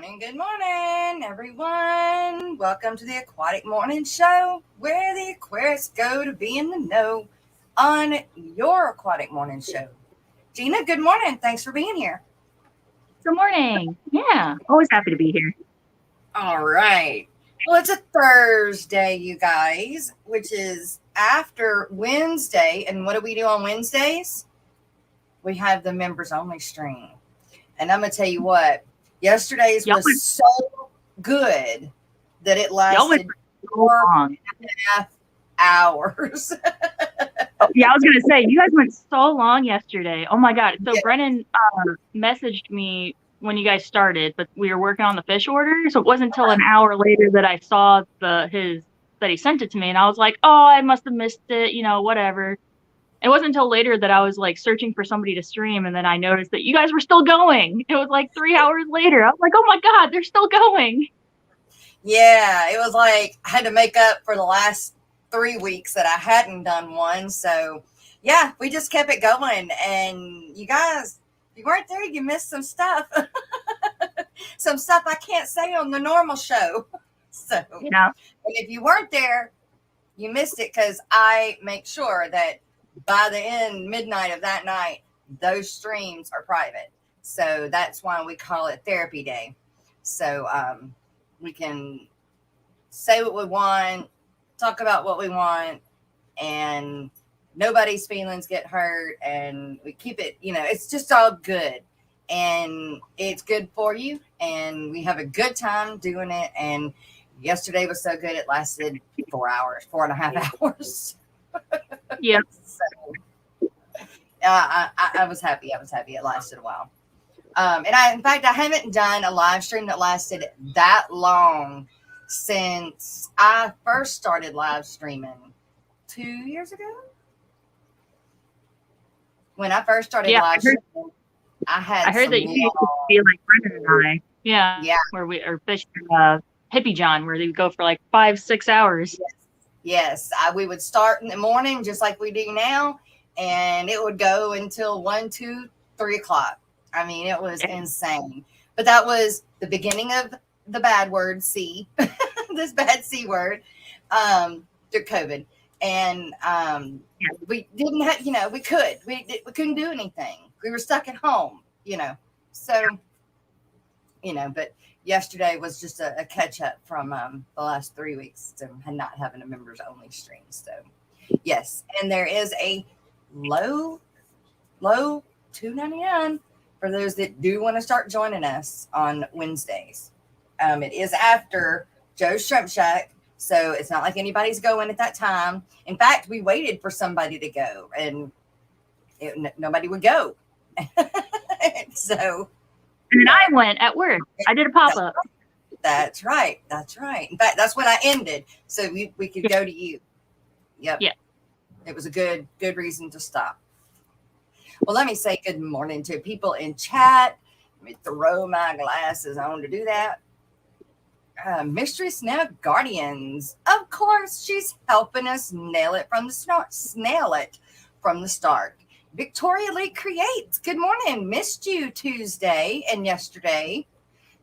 Good morning, everyone. Welcome to the Aquatic Morning Show, where the aquarists go to be in the know on your Aquatic Morning Show. Gina, good morning. Thanks for being here. Good morning. Yeah, always happy to be here. All right. Well, it's a Thursday, you guys, which is after Wednesday. And what do we do on Wednesdays? We have the members only stream. And I'm going to tell you what, yesterday's was so good that it lasted 4.5 hours. Yeah, I was going to say, you guys went so long yesterday. Oh, my God. So Brennan messaged me when you guys started, but we were working on the fish order. So it wasn't until an hour later that I saw that he sent it to me. And I was like, oh, I must have missed it, whatever. It wasn't until later that I was like searching for somebody to stream, and then I noticed that you guys were still going. It was like 3 hours later. I was like, oh my God, they're still going. Yeah, it was like I had to make up for the last 3 weeks that I hadn't done one. So yeah, we just kept it going. And you guys, if you weren't there, you missed some stuff. Some stuff I can't say on the normal show. So yeah. And if you weren't there, you missed it, because I make sure that by the end, midnight of that night, those streams are private. So that's why we call it Therapy Day. So we can say what we want, talk about what we want, and nobody's feelings get hurt, and we keep it, it's just all good. And it's good for you, and we have a good time doing it. And yesterday was so good, it lasted 4 hours, 4.5 hours. Yeah. So, I was happy. It lasted a while. And in fact, I haven't done a live stream that lasted that long since I first started live streaming 2 years ago. When I first started live streaming, I heard that you used to be like Brennan and I. Yeah. Yeah. Where we are fishing Hippie John, where they would go for like 5-6 hours. Yes. We would start in the morning just like we do now, and it would go until 1, 2, 3 o'clock. I mean, it was insane. But that was the beginning of the bad word C, this bad C word, through COVID. And we didn't have, we couldn't do anything. We were stuck at home, So, but yesterday was just a catch up from the last 3 weeks to not having a members only stream. So, yes. And there is a low $2.99 for those that do want to start joining us on Wednesdays. It is after Joe's Shrimp Shack, so it's not like anybody's going at that time. In fact, we waited for somebody to go, and nobody would go. So, and I went at work. I did a pop-up. That's right. In fact, that's when I ended, so we could go to you. Yep. Yeah. It was a good reason to stop. Well, let me say good morning to people in chat. Let me throw my glasses on to do that. Mystery Snail Guardians. Of course, she's helping us snail it from the start. Victoria Lee Creates. Good morning. Missed you Tuesday and yesterday.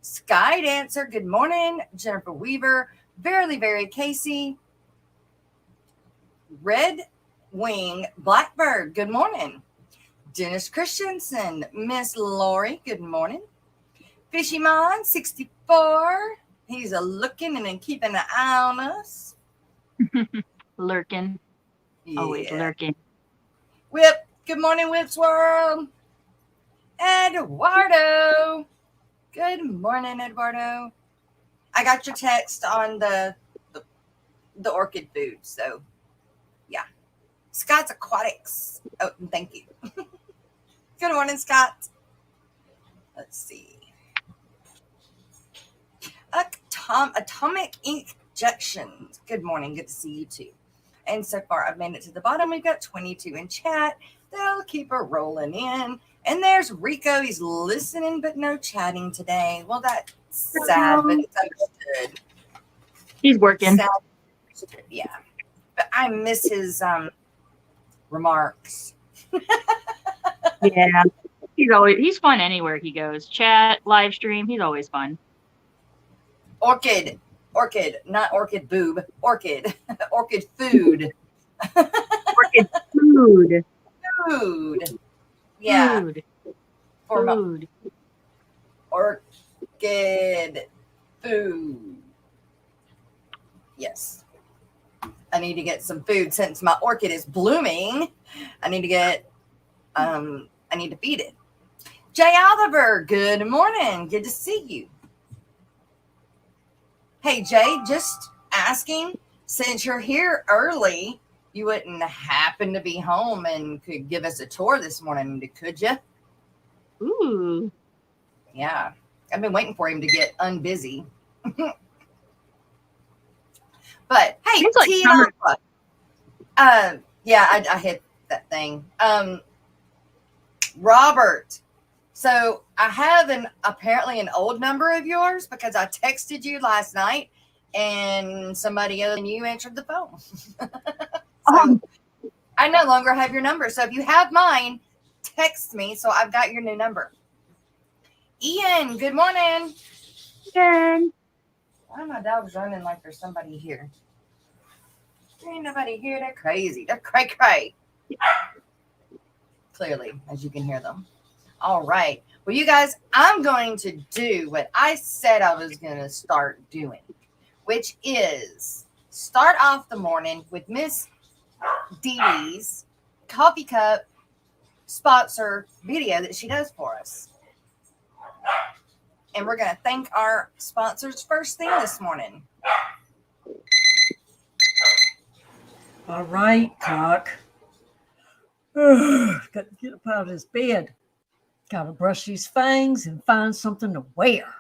Sky Dancer. Good morning. Jennifer Weaver. Verily Very Casey. Red Wing Blackbird. Good morning. Dennis Christensen. Miss Lori. Good morning. Fishy Mon 64. He's looking and keeping an eye on us. Lurking. Yeah. Always lurking. Whip. Good morning, Whip's World. Eduardo. Good morning, Eduardo. I got your text on the orchid food, so yeah. Scott's Aquatics. Oh, thank you. Good morning, Scott. Let's see. Atomic Injections. Good morning. Good to see you too. And so far, I've made it to the bottom. We've got 22 in chat. They'll keep her rolling in. And there's Rico. He's listening, but no chatting today. Well, that's sad, but it's understood. He's working. Sad, yeah. But I miss his remarks. Yeah. He's fun anywhere he goes. Chat, live stream. He's always fun. Orchid, not orchid boob, orchid, orchid food. Orchid food. Food. Yeah. Food. For my Food. orchid food. Yes. I need to get some food since my orchid is blooming. I need to get, I need to feed it. Jay Oliver, good morning. Good to see you. Hey, Jay, just asking, since you're here early, you wouldn't happen to be home and could give us a tour this morning, could you? Ooh. Yeah. I've been waiting for him to get unbusy. But hey, Seems like tea summer. and aqua. Yeah, I hit that thing. Robert. So I have apparently an old number of yours because I texted you last night and somebody other than you answered the phone. So I no longer have your number. So if you have mine, text me. So I've got your new number. Ian, good morning. Ian. Why are my dogs running like there's somebody here? There ain't nobody here. They're crazy. They're cray. Clearly, as you can hear them. All right. Well, you guys, I'm going to do what I said I was going to start doing, which is start off the morning with Miss Dee Dee's coffee cup sponsor video that she does for us. And we're going to thank our sponsors first thing this morning. All right, Cock. Got to get up out of this bed. Got to brush these fangs and find something to wear.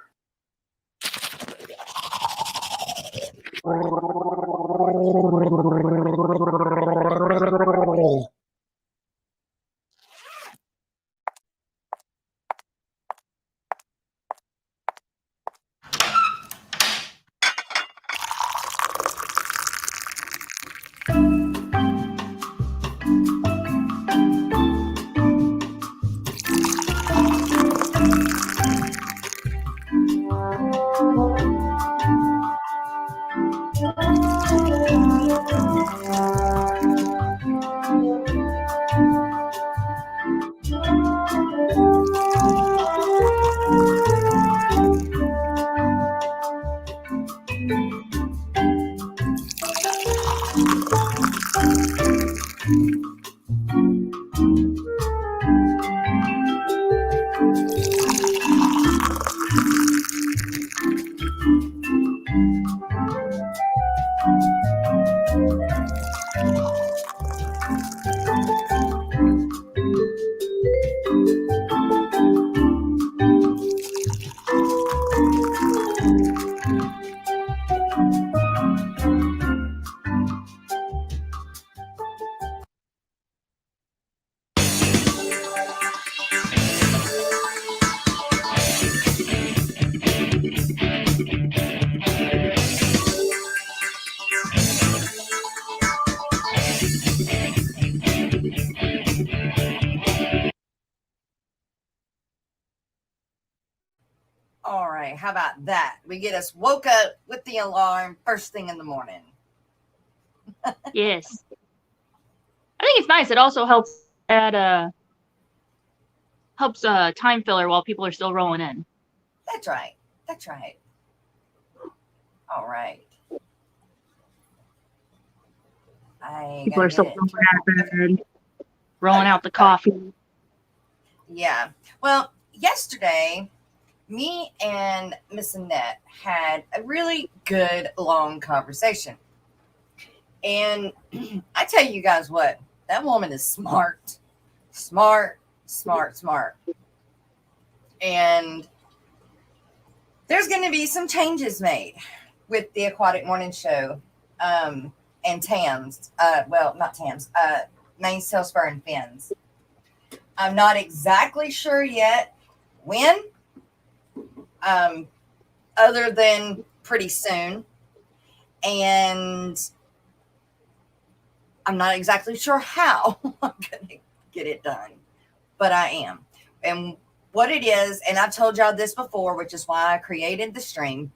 All right. How about that? We get us woke up with the alarm first thing in the morning. Yes. I think it's nice. It also helps add time filler while people are still rolling in. That's right. That's right. All right. People are still rolling out the coffee. Yeah. Well, yesterday, me and Miss Annette had a really good long conversation. And I tell you guys what, that woman is smart. Smart. And there's going to be some changes made with the Aquatic Morning Show and TAMS. Well, not TAMS. Main Tail Spur and Fins. I'm not exactly sure yet when, other than pretty soon. And I'm not exactly sure how I'm going to get it done, but I am. And what it is, and I've told y'all this before, which is why I created the stream.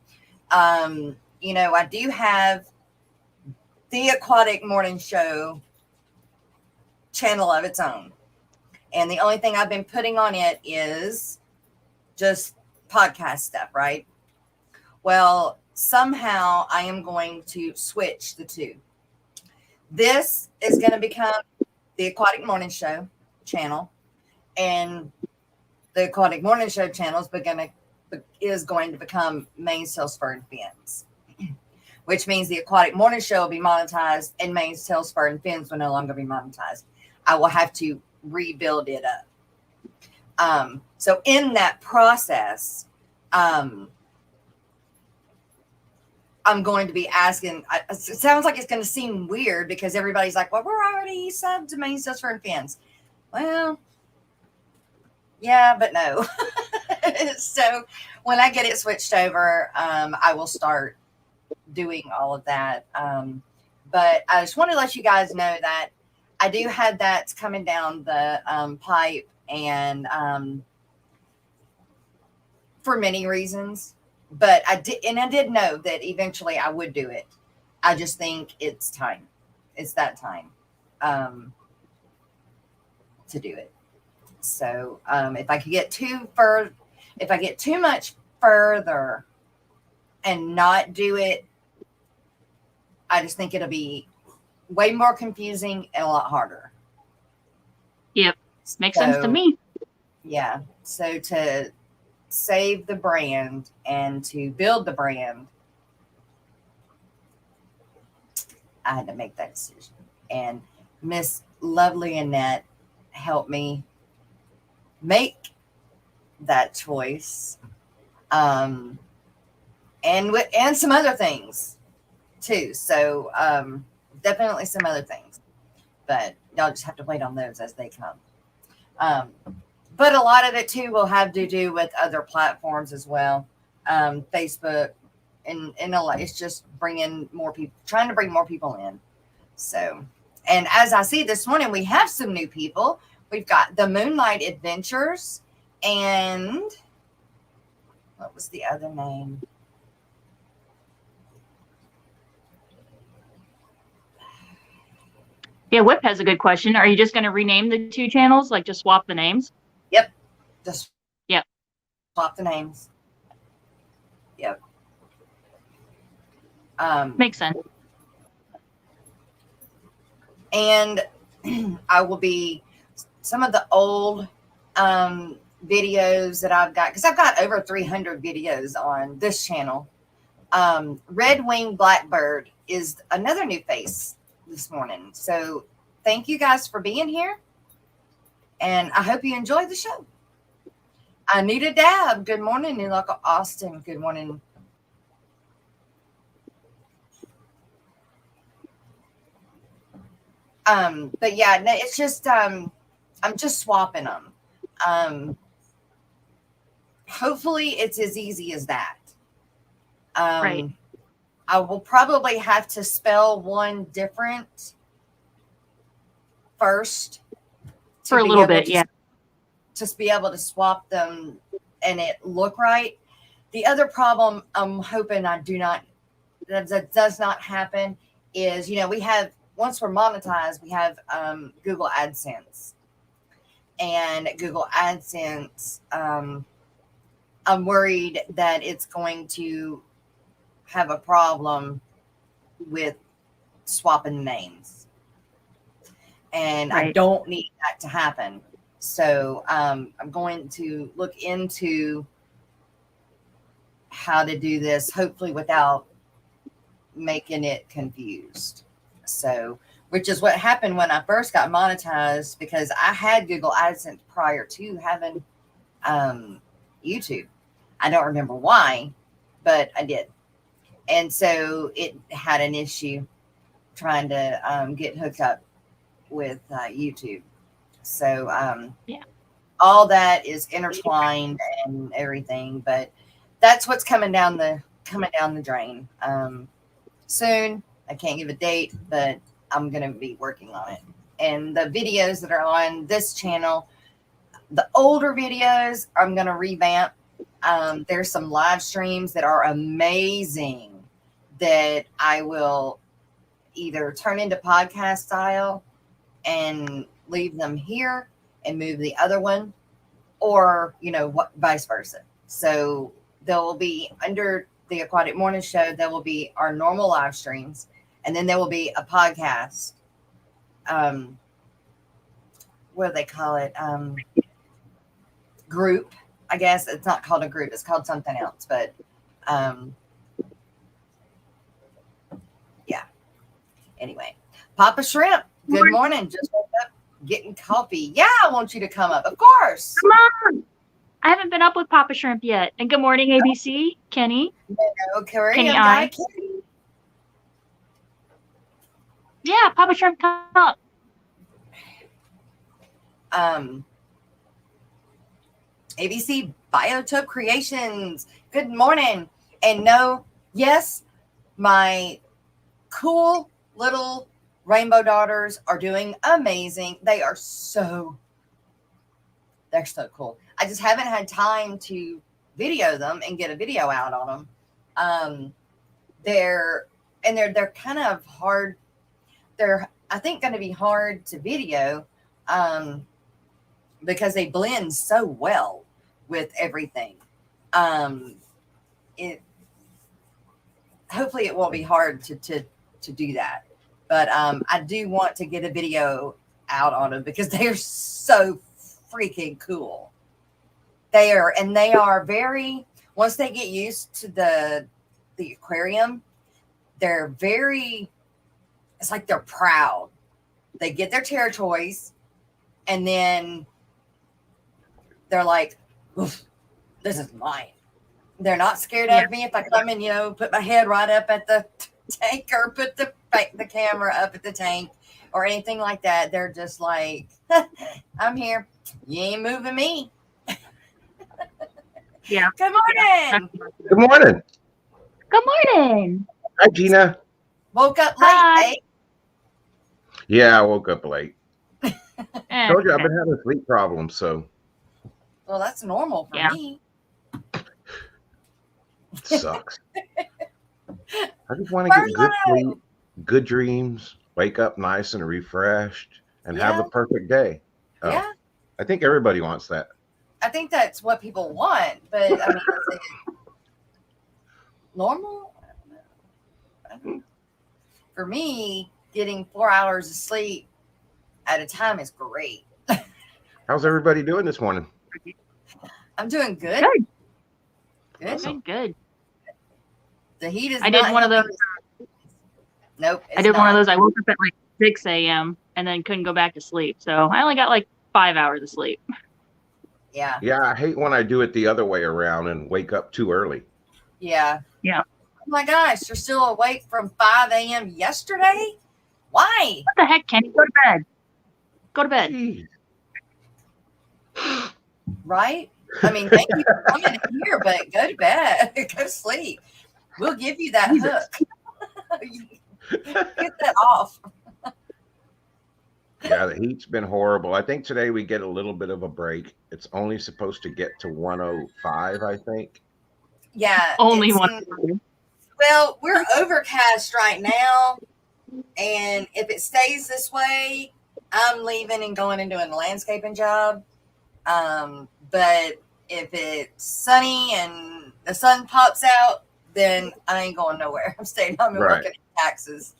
You know, I do have the Aquatic Morning Show channel of its own. And the only thing I've been putting on it is just podcast stuff, right? Well, somehow I am going to switch the two. This is going to become the Aquatic Morning Show channel, and the Aquatic Morning Show channel is going to become Maine's Tails, Fur, and Fins, which means the Aquatic Morning Show will be monetized and Maine's Tails, Fur, and Fins will no longer be monetized. I will have to rebuild it up. So in that process, I'm going to be asking, it sounds like it's going to seem weird because everybody's like, well, we're already subbed to Maine's Tails, Fur, and Fins. Well, yeah, but no. So when I get it switched over, I will start doing all of that. But I just want to let you guys know that I do have that coming down the pipe, and for many reasons. But I did know that eventually I would do it. I just think it's time. It's that time to do it. So if I get too much further and not do it, I just think it'll be way more confusing and a lot harder. Yep. Makes sense to me. Yeah. So to save the brand and to build the brand, I had to make that decision. And Miss Lovely Annette helped me make that choice, and some other things too. So definitely some other things, but y'all just have to wait on those as they come. But a lot of it too will have to do with other platforms as well, Facebook, and a lot. It's just bringing more people, trying to bring more people in. So, and as I see this morning, we have some new people. We've got the Moonlight Adventures, and what was the other name? Yeah, Whip has a good question. Are you just going to rename the two channels, like just swap the names? Yep. Just yep. Swap the names. Yep. Makes sense. And I will be some of the old videos that I've got, because I've got over 300 videos on this channel. Red Winged Blackbird is another new face this morning. So thank you guys for being here, and I hope you enjoyed the show. Anita Dab, good morning. New Local Austin, good morning. But yeah, no, it's just I'm just swapping them. Hopefully it's as easy as that. Right. I will probably have to spell one different first for a little bit, yeah. Just be able to swap them and it look right. The other problem I'm hoping that does not happen is, you know, we have, once we're monetized, we have Google AdSense. And Google AdSense, I'm worried that it's going to have a problem with swapping names. And right. I don't need that to happen. So I'm going to look into how to do this, hopefully without making it confused. So, which is what happened when I first got monetized, because I had Google AdSense prior to having YouTube. I don't remember why, but I did. And so it had an issue trying to get hooked up with YouTube. So yeah, all that is intertwined and everything, but that's what's coming down the drain soon. I can't give a date, but I'm going to be working on it. And the videos that are on this channel, the older videos, I'm going to revamp. There's some live streams that are amazing that I will either turn into podcast style and leave them here and move the other one, or vice versa. So there will be, under the Aquatic Morning Show, there will be our normal live streams, and then there will be a podcast. What do they call it? Group. I guess it's not called a group. It's called something else. But yeah. Anyway, Papa Shrimp. Good morning. Just woke up, getting coffee. Yeah, I want you to come up. Of course. Come on. I haven't been up with Papa Shrimp yet. And good morning, ABC, Kenny. Aquarium Kenny guy. Yeah, Papa Shrimp, come up. ABC Biotope Creations. Good morning. And yes, my cool little rainbow daughters are doing amazing. They're so cool. I just haven't had time to video them and get a video out on them. They're kind of hard. They're, I think, going to be hard to video because they blend so well with everything. Hopefully it won't be hard to do that. But I do want to get a video out on them because they're so freaking cool. They are very, once they get used to the aquarium, they're very, it's like they're proud. They get their terror toys, and then they're like, oof, this is mine. They're not scared of me if I come and, put my head right up at the tank or put the camera up at the tank or anything like that. They're just like, I'm here. You ain't moving me. Yeah. Good morning. Good morning. Good morning. Hi, Gina. Woke up late, Hi. eh? Yeah, I woke up late. Told you I've been having sleep problems, so. Well, that's normal for me. It sucks. I just want to get good sleep, good dreams, wake up nice and refreshed, and have the perfect day. Yeah. I think everybody wants that. I think that's what people want, but I mean, is it normal? I don't know. For me, getting 4 hours of sleep at a time is great. How's everybody doing this morning? I'm doing good. Good. Awesome. Good. The heat is. I did one of those. Nope. I did one of those. I woke up at like 6 a.m. and then couldn't go back to sleep. So I only got like 5 hours of sleep. Yeah. Yeah, I hate when I do it the other way around and wake up too early. Yeah. Yeah. Oh my gosh, you're still awake from 5 a.m. yesterday? Why? What the heck, Kenny? Go to bed. Go to bed. Jeez. Right? I mean, thank you for coming in here, but go to bed. Go to sleep. We'll give you that hook. Get that off. Yeah, the heat's been horrible. I think today we get a little bit of a break. It's only supposed to get to 105, I think. Yeah. Only one. Well, we're overcast right now. And if it stays this way, I'm leaving and going and doing a landscaping job. But if it's sunny and the sun pops out, then I ain't going nowhere. I'm staying home and working taxes.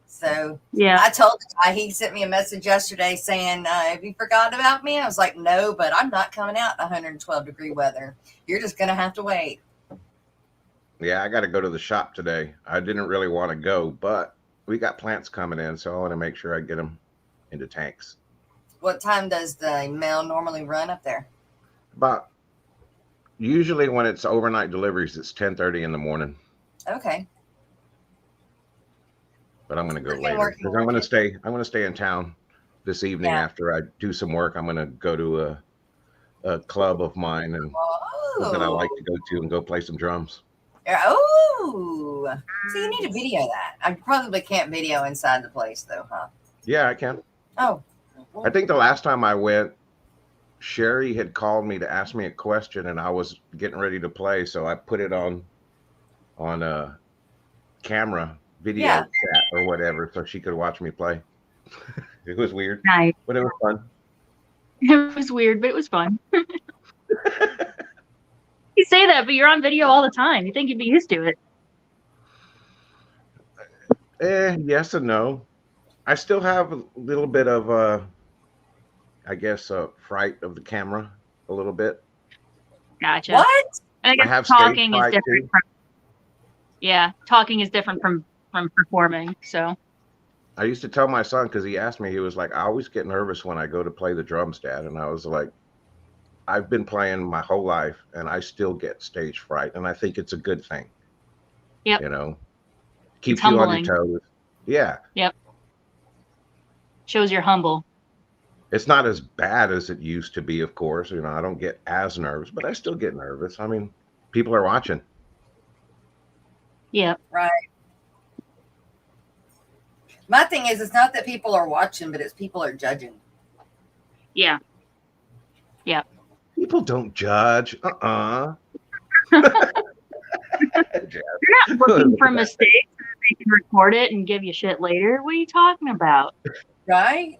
So yeah, I told the guy, he sent me a message yesterday saying, have you forgotten about me? I was like, no, but I'm not coming out in 112-degree weather. You're just going to have to wait. Yeah, I got to go to the shop today. I didn't really want to go, but we got plants coming in, so I want to make sure I get them into tanks. What time does the mail normally run up there? About usually when it's overnight deliveries, it's 10:30 in the morning. Okay. But I'm going to go later because I'm going to stay in town this evening after I do some work. I'm going to go to a club of mine and that I like to go to and go play some drums. Oh, so you need to video that. I probably can't video inside the place though, huh? Yeah, I can. Oh, I think the last time I went, Sherry had called me to ask me a question, and I was getting ready to play, so I put it on a camera video chat or whatever, so she could watch me play. It was weird, Nice. but it was fun. It was weird, but it was fun. You say that, but you're on video all the time. You think you'd be used to it. Yes and no. I still have a little bit of I guess fright of the camera a little bit. Gotcha. What? And I guess have talking is stage fright, different too. from talking is different from performing. So I used to tell my son, because he asked me, he was like, I always get nervous when I go to play the drums, Dad. And I was like, I've been playing my whole life and I still get stage fright. And I think it's a good thing. Yep. You know, keeps It's you on humbling. your toes. Yeah. Yep. Shows you're humble. It's not as bad as it used to be, of course. You know, I don't get as nervous, but I still get nervous. I mean, people are watching. Yep. Right. My thing is, it's not that people are watching, but it's people are judging. Yeah. Yeah. People don't judge. They're not looking for mistakes so that they can record it and give you shit later. What are you talking about? Right?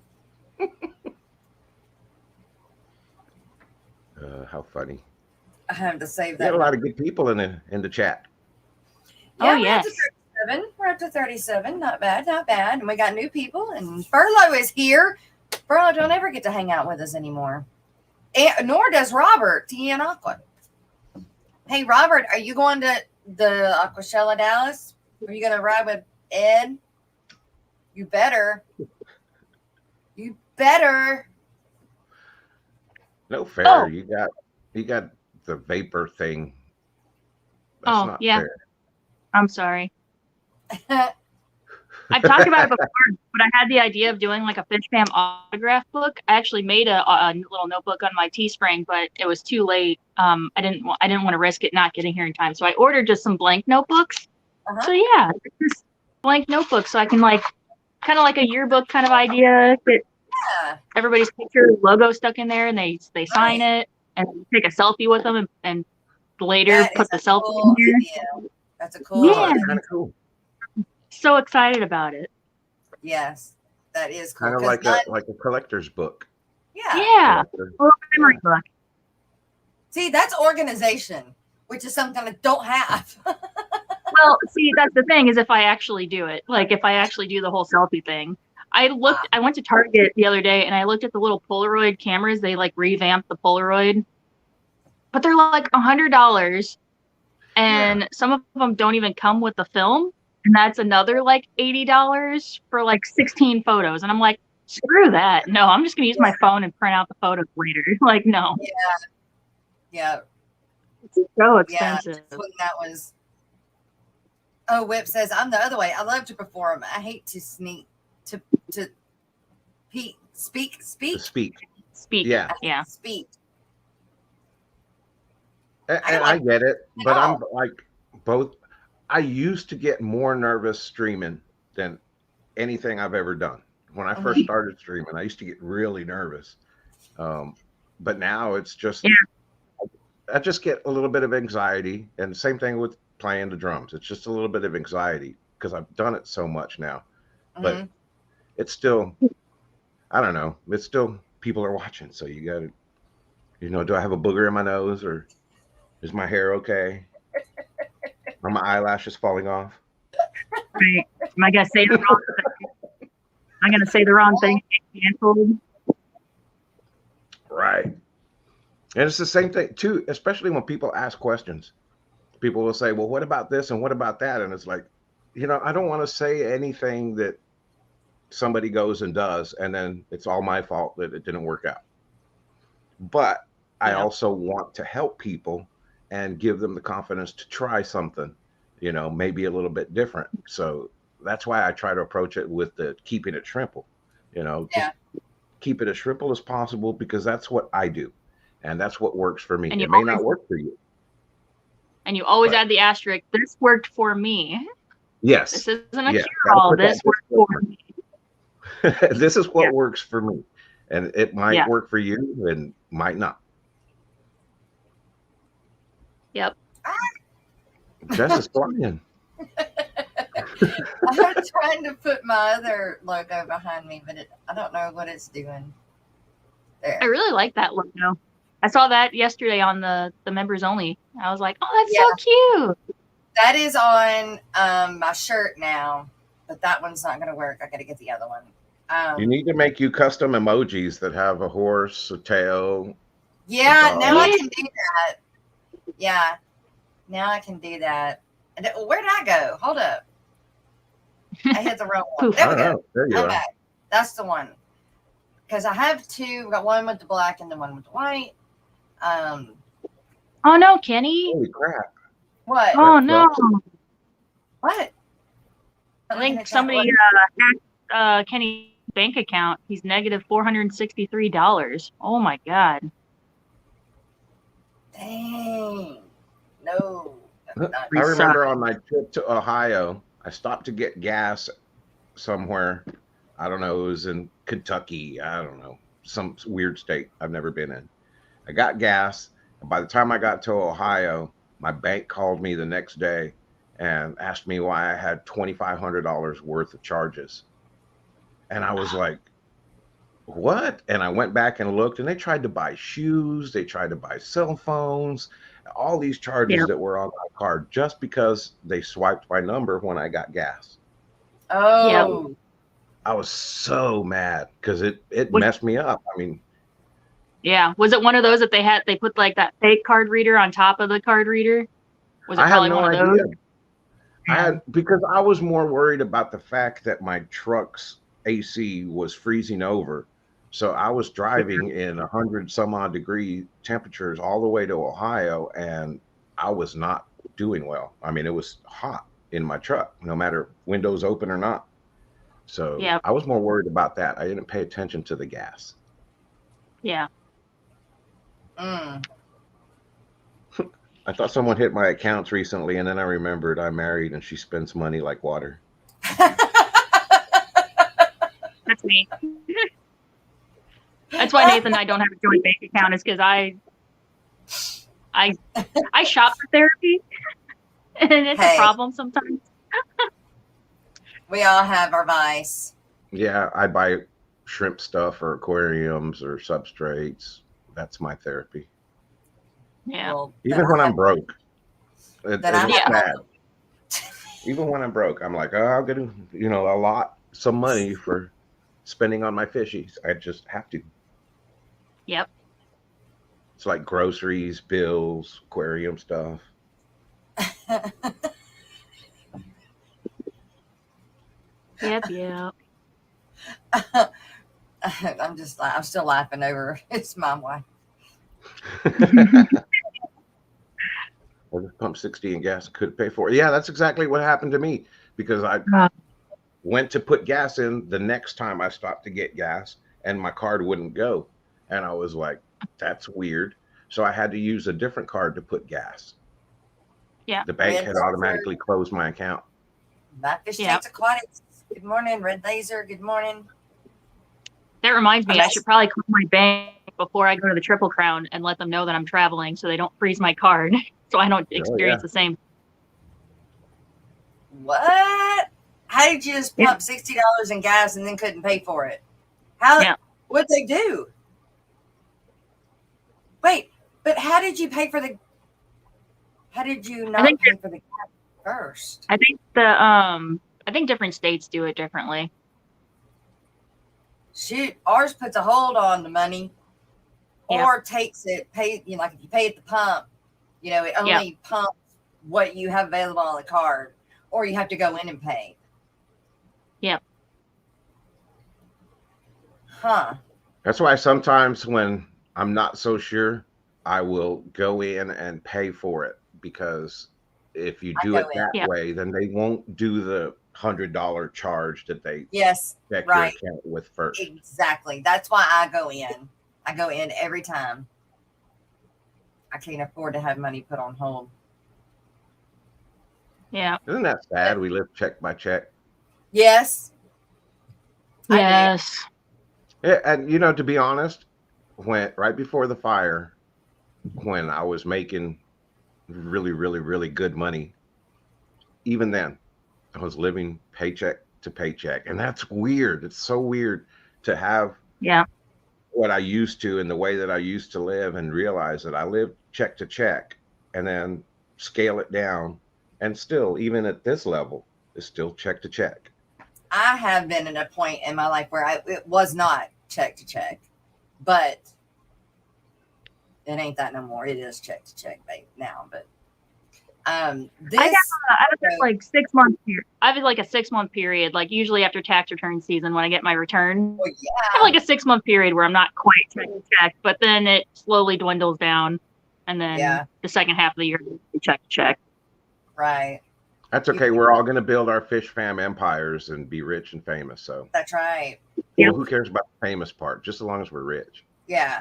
How funny. I have to save We that. have a lot of good people in the chat. Yeah, Oh, we're up to yes. 37. We're up to 37. Not bad, not bad. And we got new people. And Furlough is here. Furlough don't ever get to hang out with us anymore. And, nor does Robert, T and Aqua. Hey, Robert, are you going to the Aquashella Dallas? Are you going to ride with Ed? You better. You better. No fair. Oh. You got the vapor thing. Oh, not yeah. fair. I'm sorry. I've talked about it before, but I had the idea of doing like a Fish Fam autograph book. I actually made a little notebook on my Teespring, but it was too late. I didn't want to risk it not getting here in time, so I ordered just some blank notebooks. Uh-huh. So yeah, just blank notebooks, so I can like kind of like a yearbook kind of idea. Get everybody's picture, logo stuck in there, and they sign it and take a selfie with them, and later That put is the a selfie cool in here. idea. That's a cool Yeah. idea. Kind of cool. So excited about it. Yes, that is cool. Kind of 'Cause like a collector's book. Yeah. Little memory book. See, that's organization, which is something I don't have. Well, see, that's the thing is if I actually do it, like if I actually do the whole selfie thing. I went to Target the other day and I looked at the little Polaroid cameras. They like revamped the Polaroid, but they're like $100, and some of them don't even come with the film, and that's another like $80 for like 16 photos. And I'm like, screw that. No, I'm just gonna use my phone and print out the photos later. Like, no, Yeah, it's so yeah. expensive. That's when that was. Oh, Whip says I'm the other way. I love to perform. I hate to speak. Speak. Yeah. Yeah. Speak. And I get it, but I'm like both. I used to get more nervous streaming than anything I've ever done. When I first started streaming, I used to get really nervous. But now it's just, I just get a little bit of anxiety, and same thing with playing the drums. It's just a little bit of anxiety because I've done it so much now. But it's still, I don't know. It's still, people are watching. So you got to, do I have a booger in my nose, or is my hair okay? Are my eyelashes falling off? Right. Am I gonna say the wrong thing? I'm gonna say the wrong thing. Canceled. Right. And it's the same thing too, especially when people ask questions. People will say, well, what about this and what about that? And it's like, I don't want to say anything that somebody goes and does, and then it's all my fault that it didn't work out. But I also want to help people and give them the confidence to try something, maybe a little bit different. So that's why I try to approach it with the keeping it simple, just keep it as simple as possible, because that's what I do. And that's what works for me. It may not work for you. And you always add the asterisk, this worked for me. Yes. This isn't a cure-all. This worked for me. This is what works for me. and it might work for you and might not. Yep. Jess is flying. I'm trying to put my other logo behind me, but I don't know what it's doing. There. I really like that logo. I saw that yesterday on the members only. I was like, oh, that's so cute. That is on my shirt now, but that one's not going to work. I got to get the other one. You need to make you custom emojis that have a horse, a tail. Yeah, now I can do that. Yeah, now I can do that. Where did I go? Hold up. I hit the wrong one. There we go. There you are. Back. That's the one. Because I have two. I've got one with the black and then one with the white. Oh no, Kenny! Holy crap! What? Oh no! What? I think somebody hacked Kenny's bank account. He's negative $463. Oh my god! Dang! No. I remember on my trip to Ohio, I stopped to get gas somewhere. I don't know. It was in Kentucky. I don't know. Some weird state I've never been in. I got gas. And by the time I got to Ohio, my bank called me the next day and asked me why I had $2,500 worth of charges. And I was like, what? And I went back and looked, and they tried to buy shoes. They tried to buy cell phones, all these charges that were on my card just because they swiped my number when I got gas. Oh. Yep. I was so mad because it messed me up. I mean, yeah. Was it one of those that they put like that fake card reader on top of the card reader? Was it probably one of those? Because I was more worried about the fact that my truck's AC was freezing over. So I was driving in 100 some odd degree temperatures all the way to Ohio, and I was not doing well. I mean, it was hot in my truck, no matter windows open or not. So I was more worried about that. I didn't pay attention to the gas. Yeah. Mm. I thought someone hit my accounts recently, and then I remembered I'm married and she spends money like water. That's me. That's why Nathan and I don't have a joint bank account, is because I shop for therapy, and it's a problem sometimes. We all have our vice. Yeah, I buy shrimp stuff or aquariums or substrates. That's my therapy. Yeah. Well, even when I'm broke. It's Yeah. bad. Even when I'm broke, I'm like, oh, I'll get some money for spending on my fishies. I just have to. Yep. It's like groceries, bills, aquarium stuff. Yep. I'm still laughing over it's my wife. I just pumped 60 in gas and couldn't pay for it. Yeah, that's exactly what happened to me, because I went to put gas in the next time I stopped to get gas and my card wouldn't go. And I was like, that's weird. So I had to use a different card to put gas. Yeah. The bank had automatically closed my account. That fish takes aquatics. Good morning, Red Laser. Good morning. That reminds me, I should probably call my bank before I go to the Triple Crown and let them know that I'm traveling so they don't freeze my card, so I don't experience the same. What? How did you just pump $60 in gas and then couldn't pay for it? What'd they do? Wait, but how did you pay for the? How did you not pay for the gas first? I think I think different states do it differently. Shoot, ours puts a hold on the money, or takes it. Like if you pay at the pump, it only pumps what you have available on the card, or you have to go in and pay. Yep. Huh. That's why sometimes when I'm not so sure, I will go in and pay for it, because if you do it that way, then they won't do the $100 charge that they check your account with first. Exactly. That's why I go in. I go in every time. I can't afford to have money put on hold. Yeah. Isn't that sad? We live check by check. Yes. Yes. Yeah, and you know, to be honest, when right before the fire, when I was making really, really, really good money, even then, I was living paycheck to paycheck, and that's weird. It's so weird to have Yeah. what I used to and the way that I used to live, and realize that I lived check to check, and then scale it down, and still, even at this level, it's still check to check. I have been at a point in my life where it was not check to check, but it ain't that no more. It is check to check, babe, now. But this I was at like 6 months here. I have like a 6 month period, like usually after tax return season when I get my return. well, I have like a 6 month period where I'm not quite check to check, but then it slowly dwindles down, and then Yeah. the second half of the year check to check. right. That's okay. We're all going to build our fish fam empires and be rich and famous. So, That's right. Yep. well, who cares about the famous part? Just as long as we're rich. Yeah.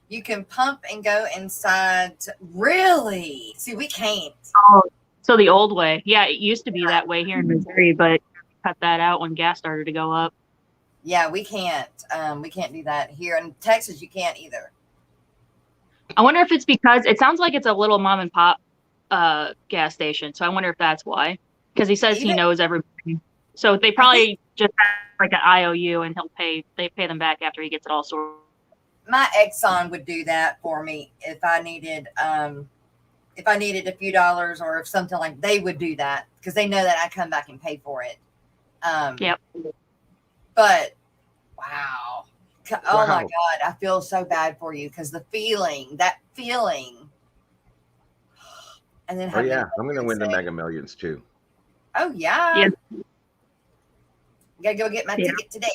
You can pump and go inside. Really? See, we can't. Oh, so the old way. Yeah, it used to be that way here in Missouri, but cut that out when gas started to go up. Yeah, we can't. We can't do that here in Texas. You can't either. I wonder if it's because it sounds like it's a little mom and pop gas station. So I wonder if that's why. Because he says he knows everybody. So they probably just have like an IOU, and they pay them back after he gets it all sorted. My Exxon would do that for me if I needed a few dollars, or if something like, they would do that because they know that I come back and pay for it. Yep. But wow. Oh my God, I feel so bad for you because that feeling. And then Oh yeah, I'm going to win the Mega Millions too. Oh yeah. Yeah. Gotta go get my ticket today.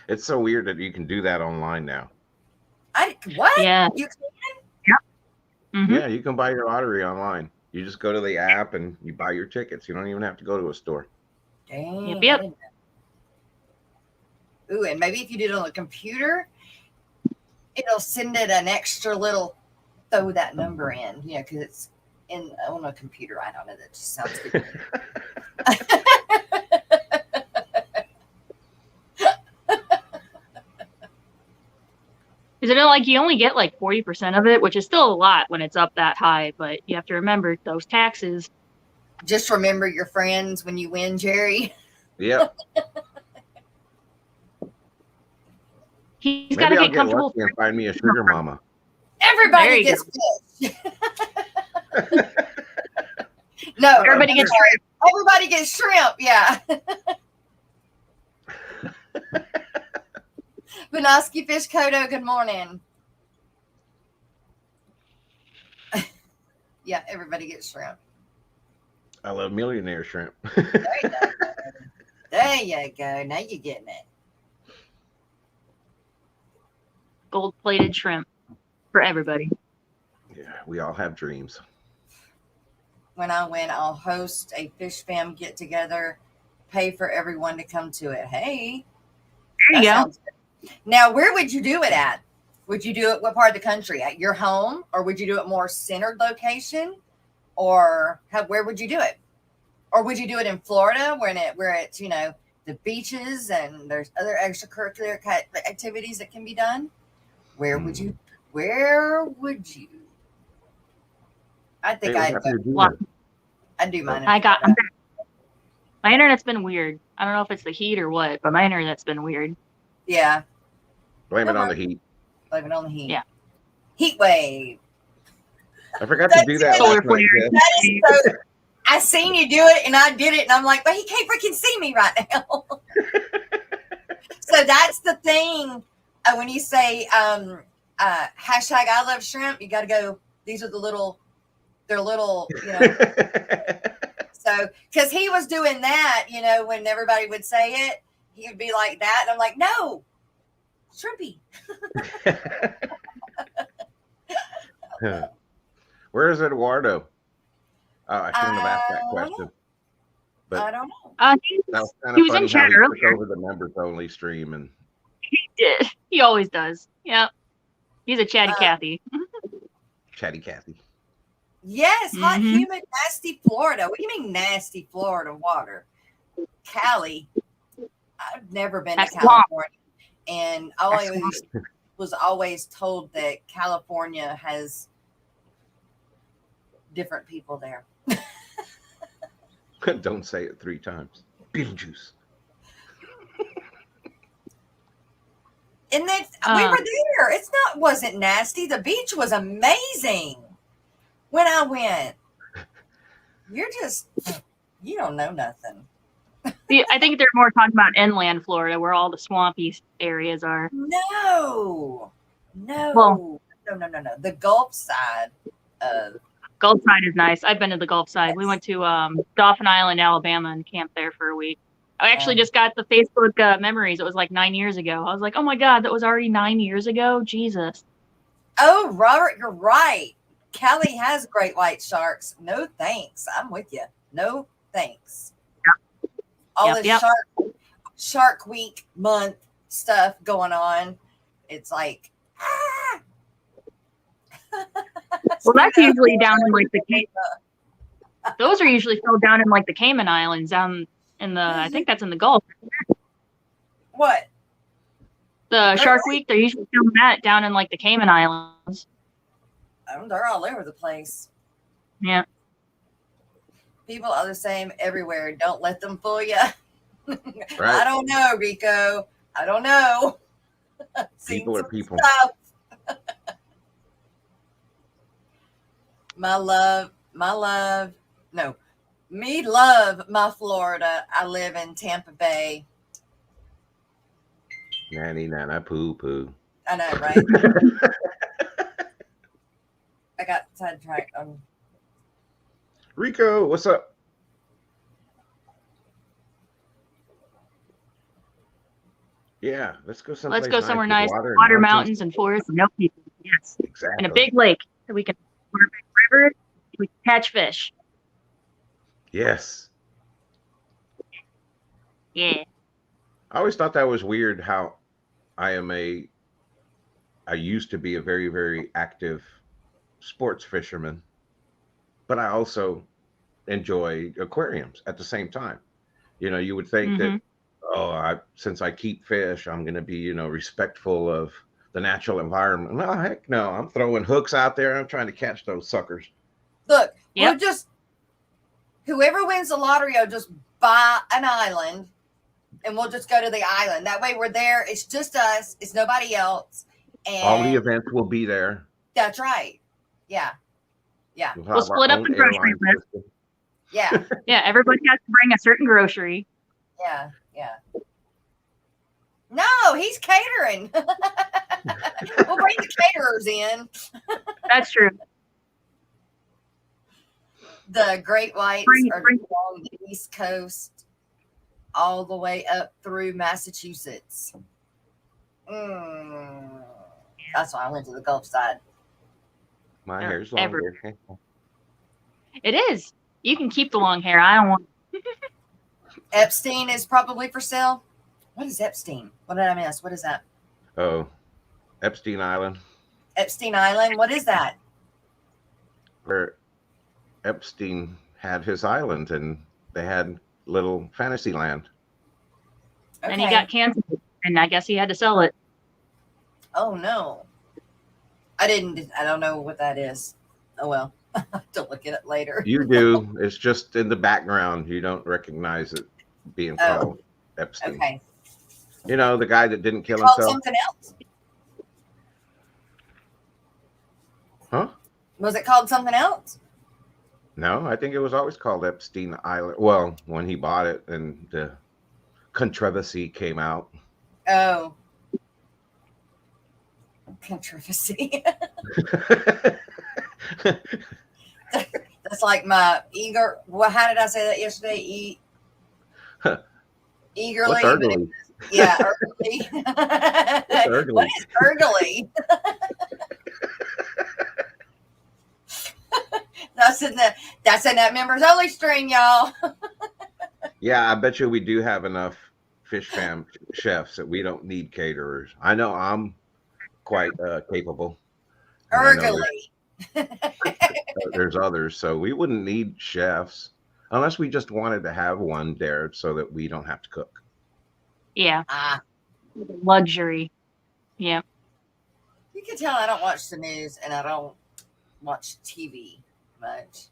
It's so weird that you can do that online now. What? Yeah. You can? Mm-hmm. Yeah, you can buy your lottery online. You just go to the app and you buy your tickets. You don't even have to go to a store. Dang. Yep. Ooh, and maybe if you did it on the computer, it'll send it an extra little, throw that number in, because it's on a computer. I don't know. That just sounds good. Is it like you only get like 40% of it, which is still a lot when it's up that high, but you have to remember those taxes. Just remember your friends when you win, Jerry. Yep. He's got to get comfortable and find me a sugar mama. Everybody gets fish. No, everybody gets shrimp. Everybody gets shrimp. Yeah. Benoski Fish Kodo, good morning. Yeah, everybody gets shrimp. I love millionaire shrimp. There you go. There you go. Now you're getting it. Gold-plated shrimp for everybody. Yeah, we all have dreams. When I win, I'll host a fish fam get together, pay for everyone to come to it. Hey, there you go. Now, where would you do it at? Would you do it what part of the country? At your home, or would you do it more centered location, or where would you do it? Or would you do it in Florida, where it's the beaches and there's other extracurricular activities that can be done? Where would you? I think I'd do mine. My internet's been weird. I don't know if it's the heat or what, but my internet's been weird. Yeah. Blame it on the heat. Blame it on the heat. Yeah. Heat wave. I forgot to do that. Solar flare. I seen you do it, and I did it, and I'm like, but he can't freaking see me right now. So that's the thing. When you say hashtag I love shrimp, you got to go. These are they're little. So because he was doing that, when everybody would say it, he would be like that, and I'm like, no, shrimpy. Where is Eduardo? I shouldn't have asked that question. But I don't know. He was funny in chat earlier. Took over the members only stream, and he did. He always does. Yeah, he's a chatty Cathy. Chatty Cathy. Yes, hot, humid, nasty Florida. What do you mean nasty Florida water? Cali. I've never been That's to California, and I That's was always told that California has different people there. Don't say it 3 times. Beetlejuice. And then we were there. Wasn't nasty. The beach was amazing when I went. You don't know nothing. I think they're more talking about inland Florida, where all the swampy areas are. No. Well, No. The Gulf side. Gulf side is nice. I've been to the Gulf side. We went to Dauphin Island, Alabama, and camped there for a week. I actually just got the Facebook memories. It was like 9 years ago. I was like, oh my God, that was already 9 years ago? Jesus. Oh, Robert, you're right. Cali has great white sharks. No thanks. I'm with you. No thanks. Yep. All this Shark Week month stuff going on. It's like, well, that's usually down in like those are usually filled down in like the Cayman Islands, down in the, I think that's in the Gulf. What? The Shark Week, they're usually filming that down in like the Cayman Islands. They're all over the place. Yeah. People are the same everywhere. Don't let them fool you. Right. I don't know, Rico. I don't know. People are people. Me love my Florida. I live in Tampa Bay. Nanny nana poo poo. I know, right? I got sidetracked. Rico, what's up? Yeah, let's go someplace. Let's go somewhere nice. Water, mountains, and forests, and no people. Yes. Exactly. And a big lake so we can or a big river. We can catch fish. Yes. Yeah. I always thought that was weird how I used to be a very, very active sports fisherman, but I also enjoy aquariums at the same time. You would think that, since I keep fish, I'm going to be, respectful of the natural environment. No, heck no. I'm throwing hooks out there. I'm trying to catch those suckers. Look, whoever wins the lottery will just buy an island and we'll just go to the island. That way we're there. It's just us. It's nobody else. And all the events will be there. That's right. Yeah. Yeah. We'll split up the grocery list. Yeah. Yeah. Everybody has to bring a certain grocery. Yeah. Yeah. No, he's catering. We'll bring the caterers in. That's true. The Great Whites are along the East Coast, all the way up through Massachusetts. That's why I went to the Gulf side. My hair's longer. It is. You can keep the long hair. I don't want. Epstein is probably for sale. What is Epstein? What did I miss? What is that? Oh, Epstein Island. Epstein Island. What is that? Where Epstein had his island and they had little fantasy land. Okay. And he got canceled, and I guess he had to sell it. Oh no. I don't know what that is. Oh well. I'll have to look at it later. You do. It's just in the background. You don't recognize it being called Epstein. Okay. The guy that didn't kill called himself. Something else? Huh? Was it called something else? No, I think it was always called Epstein Island. Well, when he bought it and the controversy came out. Oh. Controversy. That's like my eager. Well, how did I say that yesterday? Eagerly. What's yeah, ergly. What is ergly? That's in that members only string, y'all. Yeah, I bet you we do have enough fish fam chefs that we don't need caterers. I know I'm quite capable. Ergly. There's others, so we wouldn't need chefs. unless we just wanted to have one there so that we don't have to cook. Yeah. Ah, Luxury. Yeah. you can tell I don't watch the news and I don't watch TV much.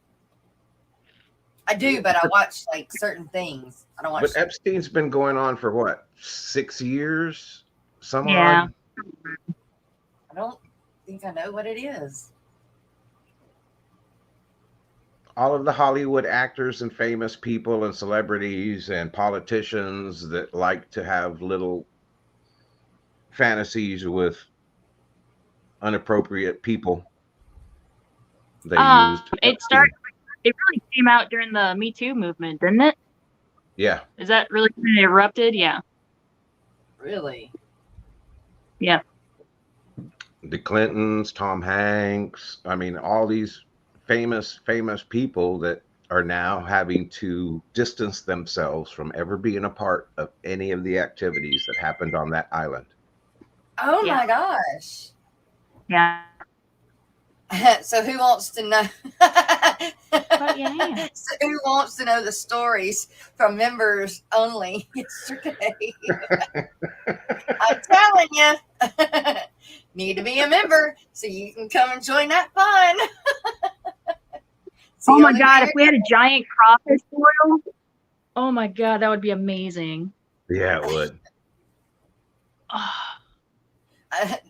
I do, but I watch like certain things. I don't watch. But Epstein's been going on for what, 6 years? Some Yeah. odd? I don't think I know what it is. All of the Hollywood actors and famous people and celebrities and politicians that like to have little fantasies with inappropriate people. They used. It started. It really came out during the Me Too movement, didn't it? Yeah. Is that really when it erupted? Yeah. Really? Yeah. The Clintons, Tom Hanks. I mean, all these famous people that are now having to distance themselves from ever being a part of any of the activities that happened on that island. Oh Yeah. my gosh. Yeah. So who wants to know? Yeah. So who wants to know the stories from members only yesterday? I'm telling you, need to be a member so you can come and join that fun. Oh my God! If we had a giant crawfish boil, oh my God, that would be amazing. Yeah, it would.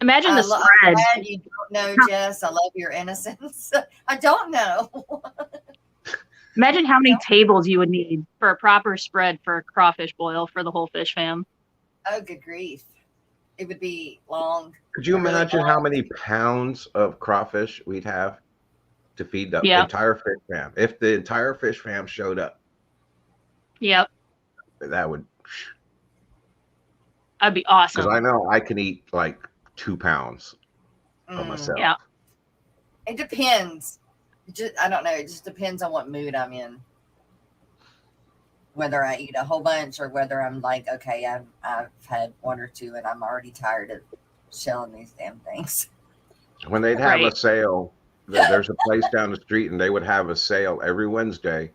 Imagine the spread. I'm glad you don't know, Jess. I love your innocence. I don't know. Imagine how many tables you would need for a proper spread for a crawfish boil for the whole fish fam. Oh, good grief. It would be long. Could you imagine how many pounds of crawfish we'd have to feed the entire fish fam? If the entire fish fam showed up. Yep. That would. That'd be awesome. Because I know I can eat like 2 pounds of myself. Yeah. It depends. I don't know. It just depends on what mood I'm in. Whether I eat a whole bunch or whether I'm like, okay, I've had 1 or 2 and I'm already tired of shelling these damn things. When they'd have a sale, there's a place down the street and they would have a sale every Wednesday,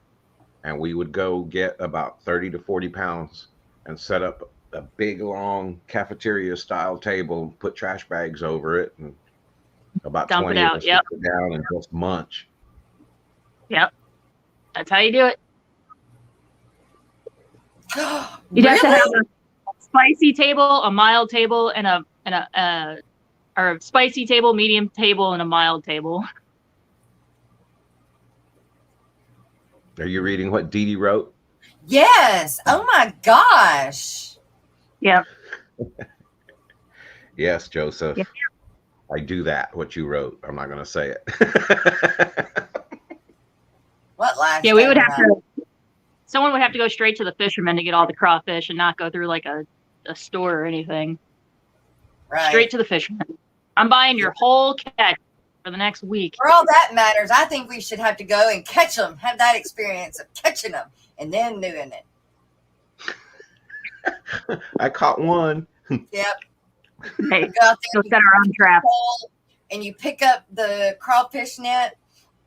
and we would go get about 30 to 40 pounds and set up a big long cafeteria style table, put trash bags over it, and about dump 20 it of out. us sit down and just munch. Yep. That's how you do it. You'd have to have a spicy table, a mild table, and a spicy table, medium table, and a mild table. Are you reading what Dee Dee wrote? Yes. Oh my gosh. Yep. Yes, Joseph. Yep. I do that, what you wrote. I'm not going to say it. What last? Yeah, we would have to. Someone would have to go straight to the fisherman to get all the crawfish and not go through like a store or anything. Right. Straight to the fisherman. I'm buying your whole catch for the next week. For all that matters, I think we should have to go and catch them, have that experience of catching them and then doing it. I caught one. Yep. Hey, Go out there, go set our own trap. and you pick up the crawfish net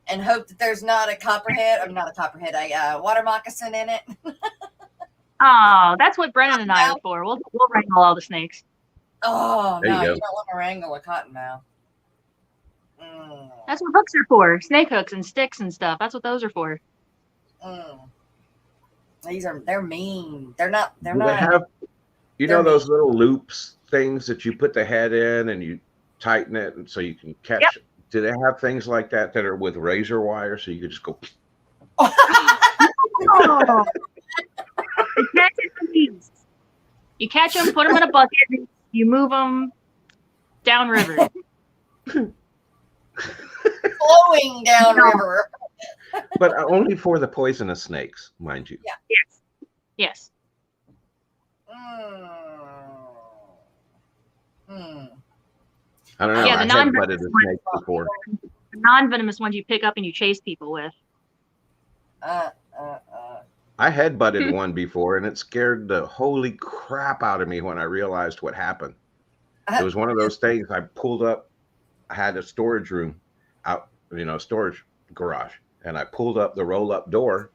and hope that there's not a copperhead, or not a copperhead, a water moccasin in it. Oh, that's what Brennan and I are for. We'll wrangle all the snakes. Oh, There no, you you go. don't want to wrangle a cottonmouth. That's what hooks are for. Snake hooks and sticks and stuff. That's what those are for. They're mean. They're not. Do they have, those little loops things that you put the head in and you tighten it and so you can catch? Yep. Do they have things like that are with razor wire so you could just go? Oh. You catch them, put them in a bucket, and you move them downriver. Flowing downriver. But only for the poisonous snakes, mind you. Yeah. Yes. I don't know. Yeah, the I've non-venomous headbutted a snake before. The non-venomous ones you pick up and you chase people with. I headbutted one before, and it scared the holy crap out of me when I realized what happened. It was one of those things I pulled up. I had a storage room out, storage garage, and I pulled up the roll-up door,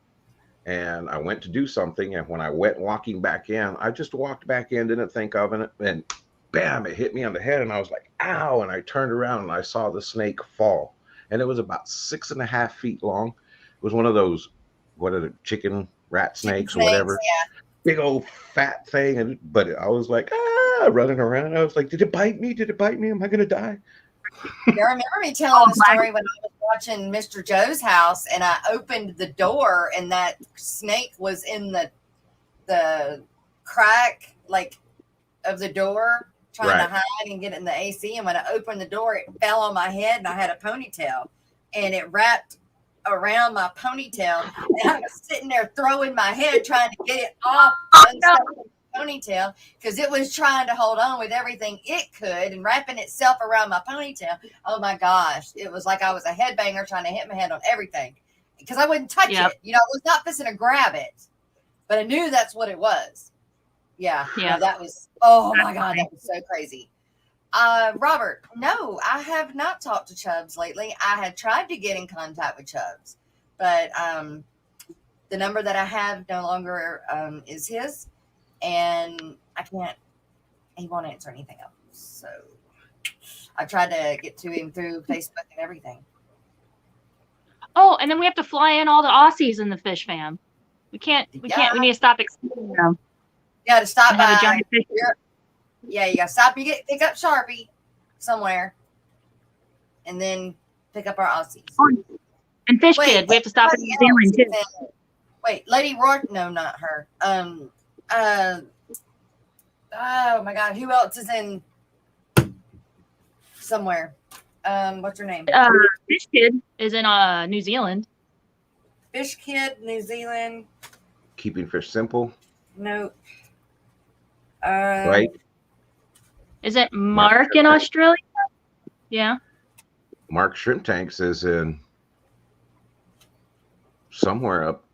and I went to do something. And when I went walking back in, I just walked back in, didn't think of it, and bam, it hit me on the head. And I was like, ow. And I turned around and I saw the snake fall. And it was about 6.5 feet long. It was one of those, what are the chicken rat snakes or whatever. Yeah. Big old fat thing. But I was like, running around. I was like, did it bite me? Did it bite me? Am I going to die? You remember me telling the story when I was watching Mr. Joe's house and I opened the door and that snake was in the crack like of the door trying to hide and get in the AC. And when I opened the door, it fell on my head and I had a ponytail and it wrapped around my ponytail. And I was sitting there throwing my head trying to get it off the ponytail because it was trying to hold on with everything it could and wrapping itself around my ponytail. Oh my gosh. It was like I was a headbanger trying to hit my head on everything because I wouldn't touch it. You know, I was not fixing to grab it, but I knew that's what it was. Yeah. No, that was, oh my God, that was so crazy. Robert, no, I have not talked to Chubbs lately. I had tried to get in contact with Chubbs, but the number that I have no longer is his, and I can't, he won't answer anything else. So I tried to get to him through Facebook and everything. Oh, and then we have to fly in all the Aussies in the fish fam. We need to stop explaining them. You got to stop by. Have a giant fish. Yeah, you got to stop. Pick up Sharpie somewhere, and then pick up our Aussies. And Fish Kid, we have to stop in New Zealand too. Wait, Lady Rourke? No, not her. Oh my God, who else is in somewhere? What's her name? Fish Kid is in New Zealand. Fish Kid, New Zealand. Keeping Fish Simple. Nope. Right. Is it Mark in Australia? Yeah. Mark Shrimp Tanks is in somewhere up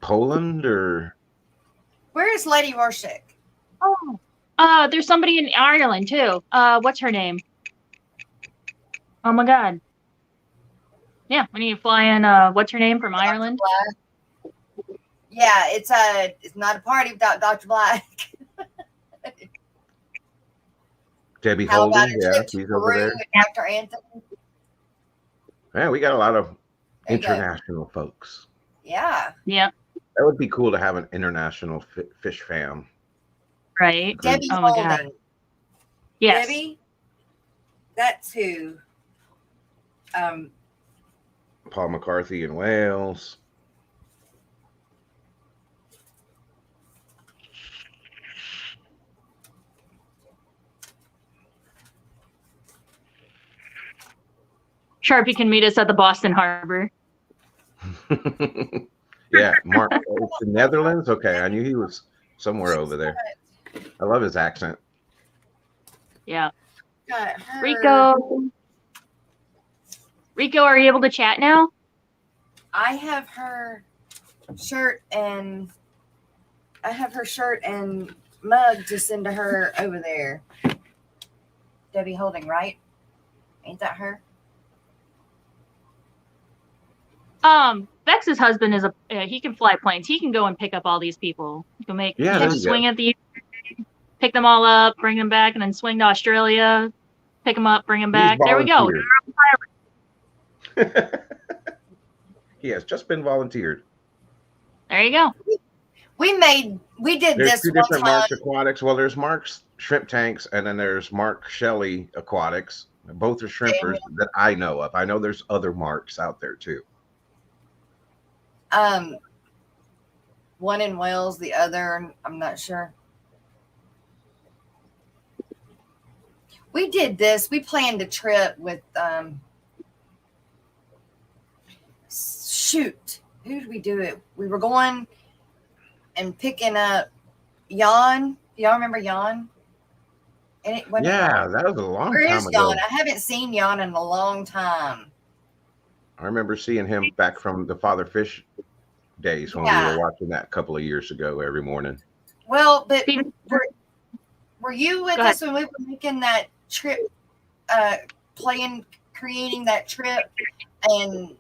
Poland or. Where is Lady Rorschach? Oh, there's somebody in Ireland too. What's her name? Oh my God. Yeah, we need to fly in. What's her name from Ireland? Yeah, it's not a party without Dr. Black. Debbie Holden, yeah, she's over there. Dr. Anthony. Yeah, we got a lot of international folks. Yeah. Yeah. That would be cool to have an international fish fam. Right. Debbie oh my Holden. God. Yes. Debbie, that's who. Paul McCarthy in Wales. Sharpie can meet us at the Boston Harbor. Yeah, Mark. It's the Netherlands. Okay, I knew he was somewhere over there. I love his accent. Yeah. Rico, are you able to chat now? I have her shirt and mug to send to her over there. Debbie Holding, right? Ain't that her? Vex's husband is he can fly planes. He can go and pick up all these people. He can swing at the, pick them all up, bring them back, and then swing to Australia, pick them up, bring them back. There we go. He has just been volunteered. There you go. There's two different Mark's Aquatics. Well, there's Mark's Shrimp Tanks, and then there's Mark Shelley Aquatics. Both are shrimpers that I know of. I know there's other Marks out there too. One in Wales, the other, I'm not sure. We did this. We planned a trip with, who did we do it? We were going and picking up Jan. Y'all remember Jan? That was a long time ago. Where is Jan? I haven't seen Jan in a long time. I remember seeing him back from the Father Fish days when we were watching that a couple of years ago every morning. Well, but were you with us when we were making that trip, creating that trip, and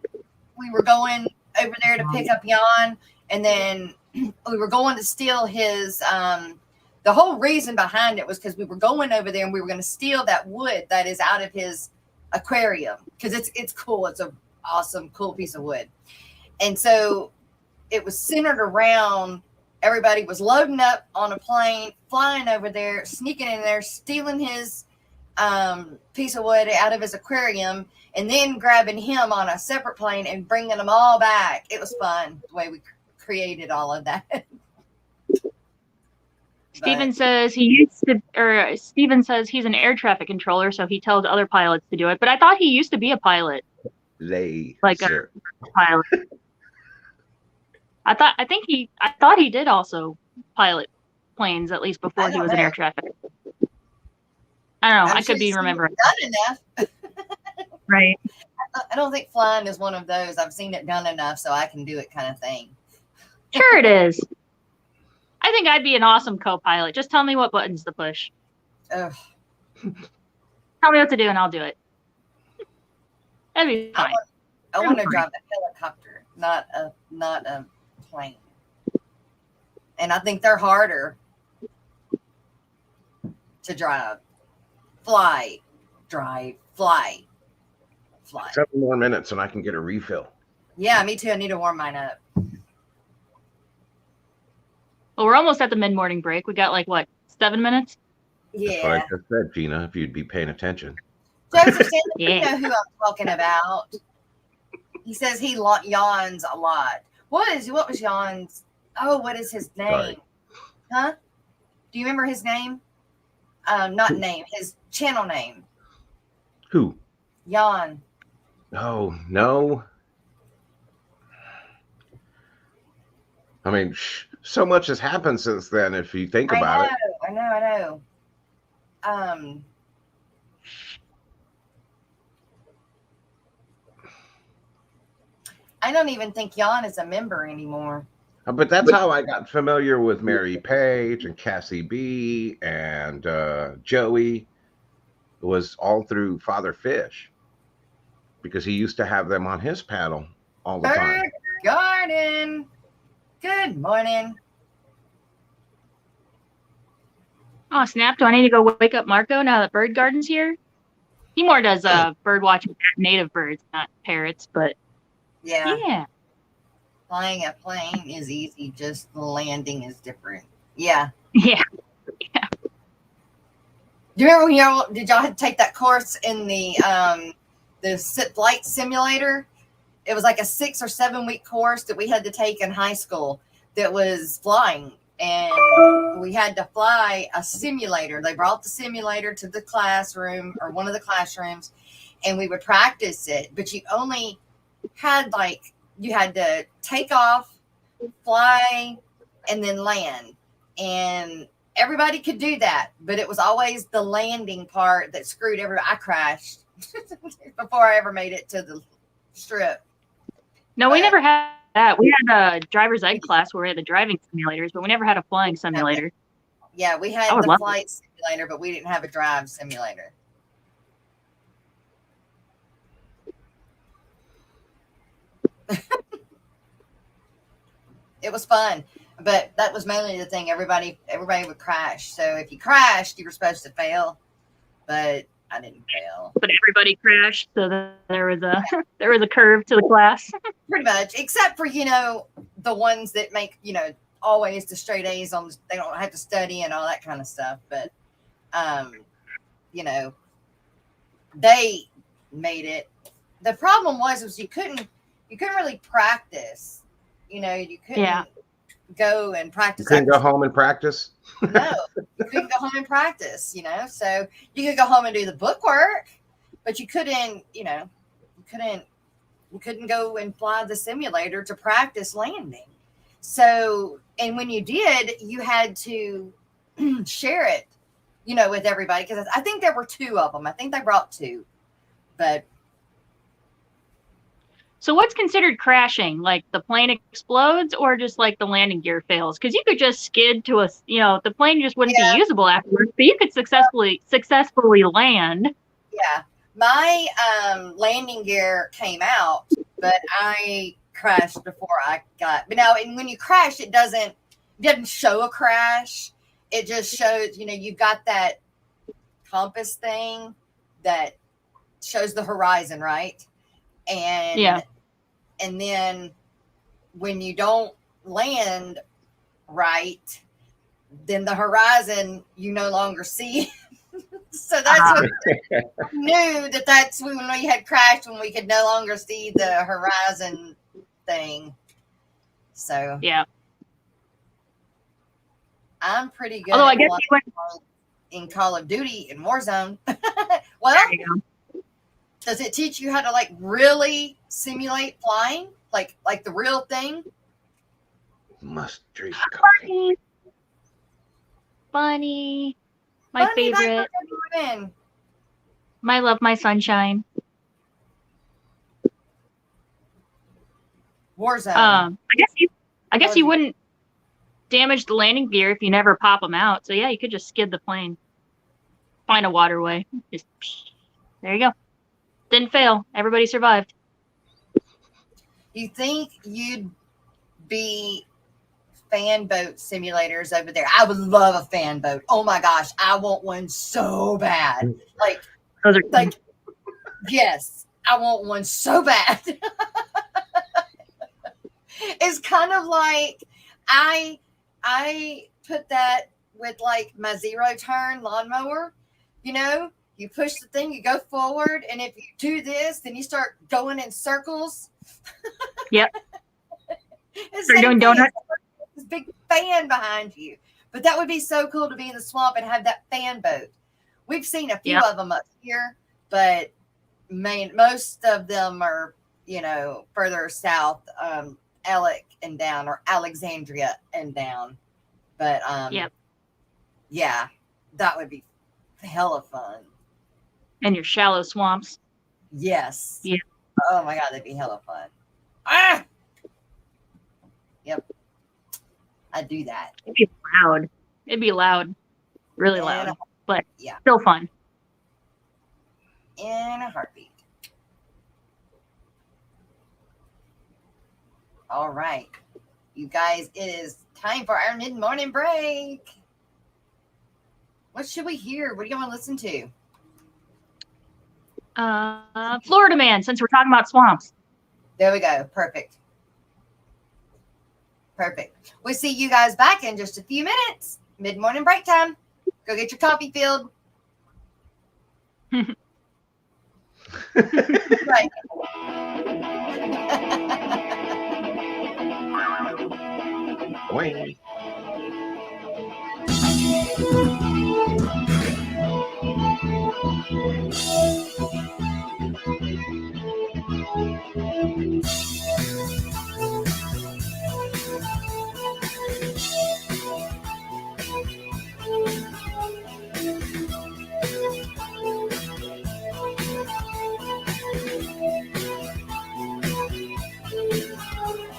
we were going over there to pick up Jan, And then we were going to steal his, the whole reason behind it was because we were going over there and we were going to steal that wood that is out of his aquarium. Because it's cool. It's a awesome, cool piece of wood. And so it was centered around, everybody was loading up on a plane, flying over there, sneaking in there, stealing his piece of wood out of his aquarium, and then grabbing him on a separate plane and bringing them all back. It was fun the way we created all of that. Steven says Steven says he's an air traffic controller, so he tells other pilots to do it. But I thought he used to be a pilot. A pilot. I thought he did also pilot planes, at least before he was in air traffic. I don't know. I could be remembering. Done enough. Right. I don't think flying is one of those. I've seen it done enough so I can do it kind of thing. Sure it is. I think I'd be an awesome co-pilot. Just tell me what buttons to push. Ugh. Tell me what to do and I'll do it. That'd be fine. I want to drive a helicopter, not a plane. And I think they're harder to drive. Fly. 7 more minutes and I can get a refill. Yeah, me too. I need to warm mine up. Well, we're almost at the mid-morning break. We got 7 minutes? Yeah. That's what I just said, Gina, if you'd be paying attention. Joseph, you know who I'm talking about. He says he yawns a lot. What was Yawn's? Oh, what is his name? Sorry. Huh? Do you remember his name? Not name, his channel name. Who? Yawn. Oh, no. I mean, so much has happened since then, if you think about it. I know. I don't even think Jan is a member anymore. But that's how I got familiar with Mary Page and Cassie B and Joey. It was all through Father Fish because he used to have them on his panel all the time. Bird Garden. Good morning. Oh, snap. Do I need to go wake up Marco now that Bird Garden's here? He more does bird watching native birds, not parrots, but yeah. Flying a plane is easy, just the landing is different. Yeah. Do you remember did y'all take that course in the flight simulator? It was like a 6 or 7 week course that we had to take in high school that was flying. And we had to fly a simulator. They brought the simulator to the classroom or one of the classrooms, and we would practice it. But you only had you had to take off, fly, and then land. And everybody could do that, but it was always the landing part that screwed everybody. I crashed before I ever made it to the strip. No, we never had that. We had a driver's ed class where we had the driving simulators, but we never had a flying simulator. Yeah, we had the flight simulator, but we didn't have a drive simulator. It was fun, but that was mainly the thing. Everybody would crash. So if you crashed, you were supposed to fail, but I didn't fail. But everybody crashed, so there was a curve to the class. Pretty much, except for the ones that make always the straight A's on. They don't have to study and all that kind of stuff. But they made it. The problem was you couldn't really practice. You couldn't go and practice. You couldn't go home and practice? No, you couldn't go home and practice, so you could go home and do the book work, but you couldn't go and fly the simulator to practice landing. So, and when you did, you had to share it, with everybody. Cause I think there were 2 of them. I think they brought 2, but. So what's considered crashing? Like the plane explodes or just like the landing gear fails? Because you could just skid to the plane just wouldn't be usable afterwards, but you could successfully land. Yeah. My landing gear came out, but I crashed before I got. But now, and when you crash, it doesn't show a crash. It just shows, you've got that compass thing that shows the horizon, right? And and then when you don't land right, then the horizon you no longer see. So that's what I knew that's when we had crashed, when we could no longer see the horizon thing. So yeah, I'm pretty good. Although I guess you went in Call of Duty and Warzone. Well, does it teach you how to like really simulate flying, like the real thing? Must drink coffee. Bunny. My Bunny, favorite. That's My love, my sunshine. Warzone. I guess you wouldn't damage the landing gear if you never pop them out. So yeah, you could just skid the plane. Find a waterway. Just there you go. Didn't fail. Everybody survived. You think you'd be fan boat simulators over there? I would love a fan boat. Oh my gosh, I want one so bad. Like, Those are like, yes, I want one so bad. It's kind of like I put that with like my zero turn lawnmower. You push the thing, you go forward, and if you do this, then you start going in circles. Yep. You're doing donuts. This big fan behind you. But that would be so cool to be in the swamp and have that fan boat. We've seen a few of them up here, but most of them are, further south, Alec and down, or Alexandria and down. But yeah, that would be hella fun. And your shallow swamps. Yes. Yeah. Oh my God, that'd be hella fun. Ah! Yep. I'd do that. It'd be loud. It'd be loud. Really loud. But still fun. In a heartbeat. All right. You guys, it is time for our mid-morning break. What should we hear? What do you want to listen to? Florida Man, since we're talking about swamps. There we go. Perfect. We'll see you guys back in just a few minutes. Mid-morning break time. Go get your coffee filled. Right. Wait.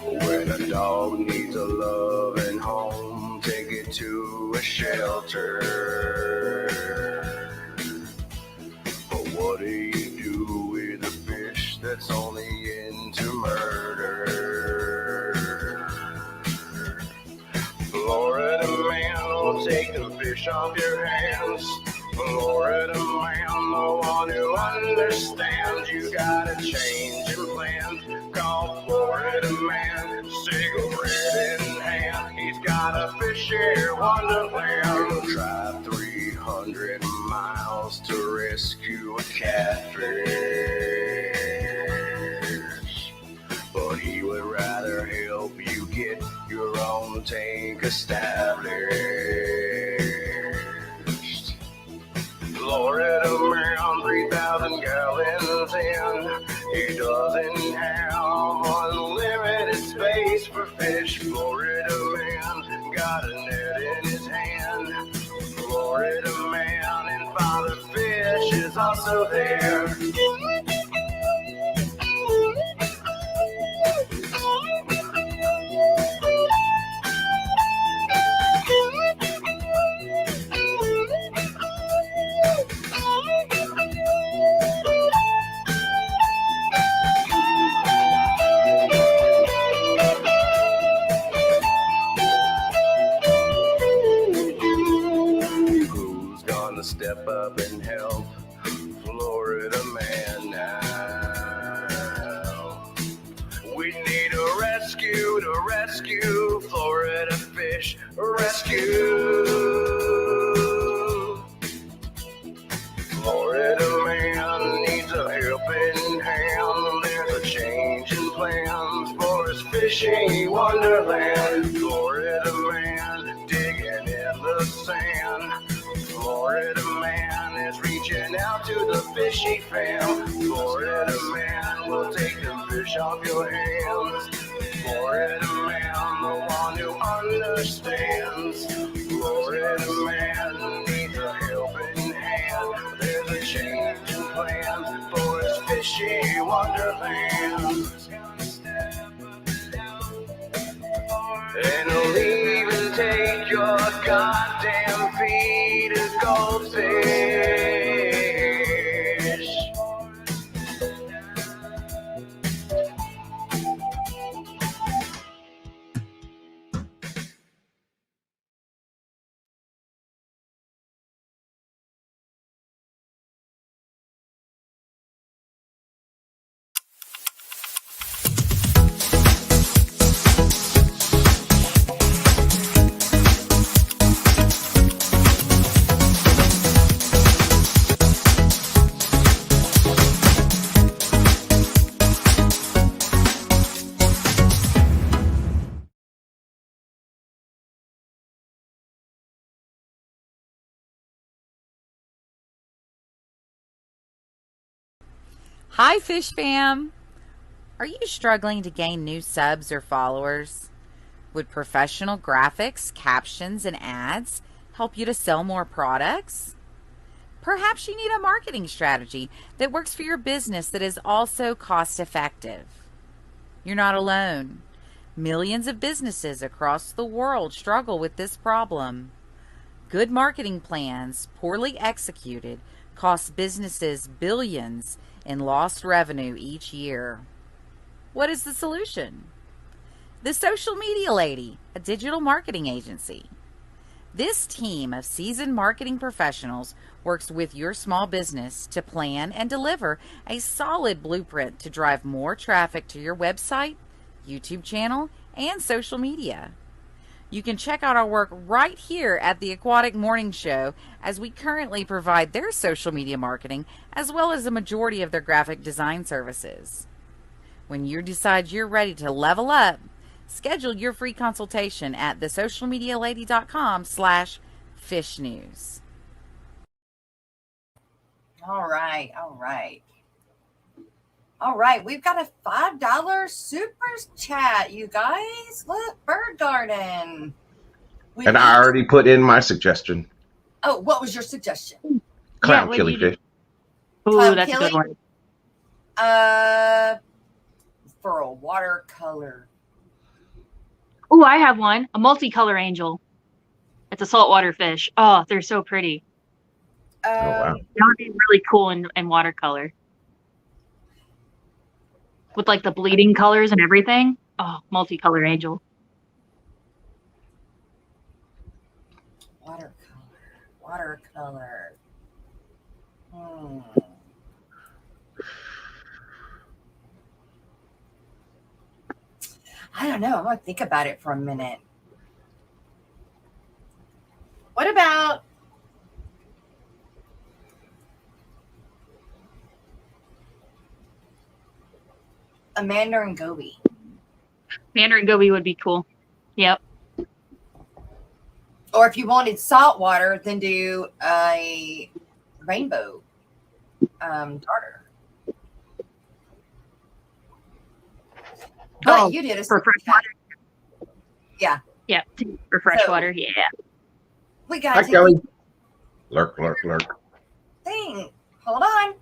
When a dog needs a loving home, take it to a shelter. But what do you do with a fish that's only into murder? Florida man will take the fish off your hands. Florida man, the one who understands you gotta change your plans. Call Florida man, cigarette in hand. He's got a fish here wonderland. Drive 300 miles to rescue a catfish, but he would rather help you get your own tank established. Florida man, 3,000 gallons in. He doesn't have unlimited space for fish. Florida man got a net in his hand. Florida man and Father Fish is also there. step up and help Florida man now. We need a rescue to rescue Florida fish rescue. Florida man needs a helping hand. There's a change in plans for his fishy wonderland. Florida man digging in the sand. Florida man is reaching out to the fishy fam. Florida man will take the fish off your hands. Florida man, the one who understands. Florida man needs a helping hand. There's a change in plans for his fishy wonderland. And he'll even take your goddamn feed as goldfish. Hi, Fish Fam! Are you struggling to gain new subs or followers? Would professional graphics, captions, and ads help you to sell more products? Perhaps you need a marketing strategy that works for your business that is also cost-effective. You're not alone. Millions of businesses across the world struggle with this problem. Good marketing plans, poorly executed, cost businesses billions in lost revenue each year. What is the solution? The Social Media Lady, a digital marketing agency. This team of seasoned marketing professionals works with your small business to plan and deliver a solid blueprint to drive more traffic to your website, YouTube channel, and social media. You can check out our work right here at the Aquatic Morning Show, as we currently provide their social media marketing as well as a majority of their graphic design services. When you decide you're ready to level up, schedule your free consultation at thesocialmedialady.com/fishnews. All right. All right, we've got a $5 super chat, you guys. Look, Bird Garden. And I already put in my suggestion. Oh, what was your suggestion? Clown killifish. Oh, that's a good one. For a watercolor. Oh, I have one. A multicolor angel. It's a saltwater fish. Oh, they're so pretty. Oh, wow. That would be really cool in watercolor. With like the bleeding colors and everything. Oh, multicolor angel. Watercolor. I don't know. I'm going to think about it for a minute. What about a mandarin goby? Mandarin goby would be cool. Yep. Or if you wanted salt water, then do a rainbow darter. Oh, you did a for fresh water. Yeah. Yeah, for fresh water. Yeah. We got Hi, Kelly. Lurk. Thing. Hold on.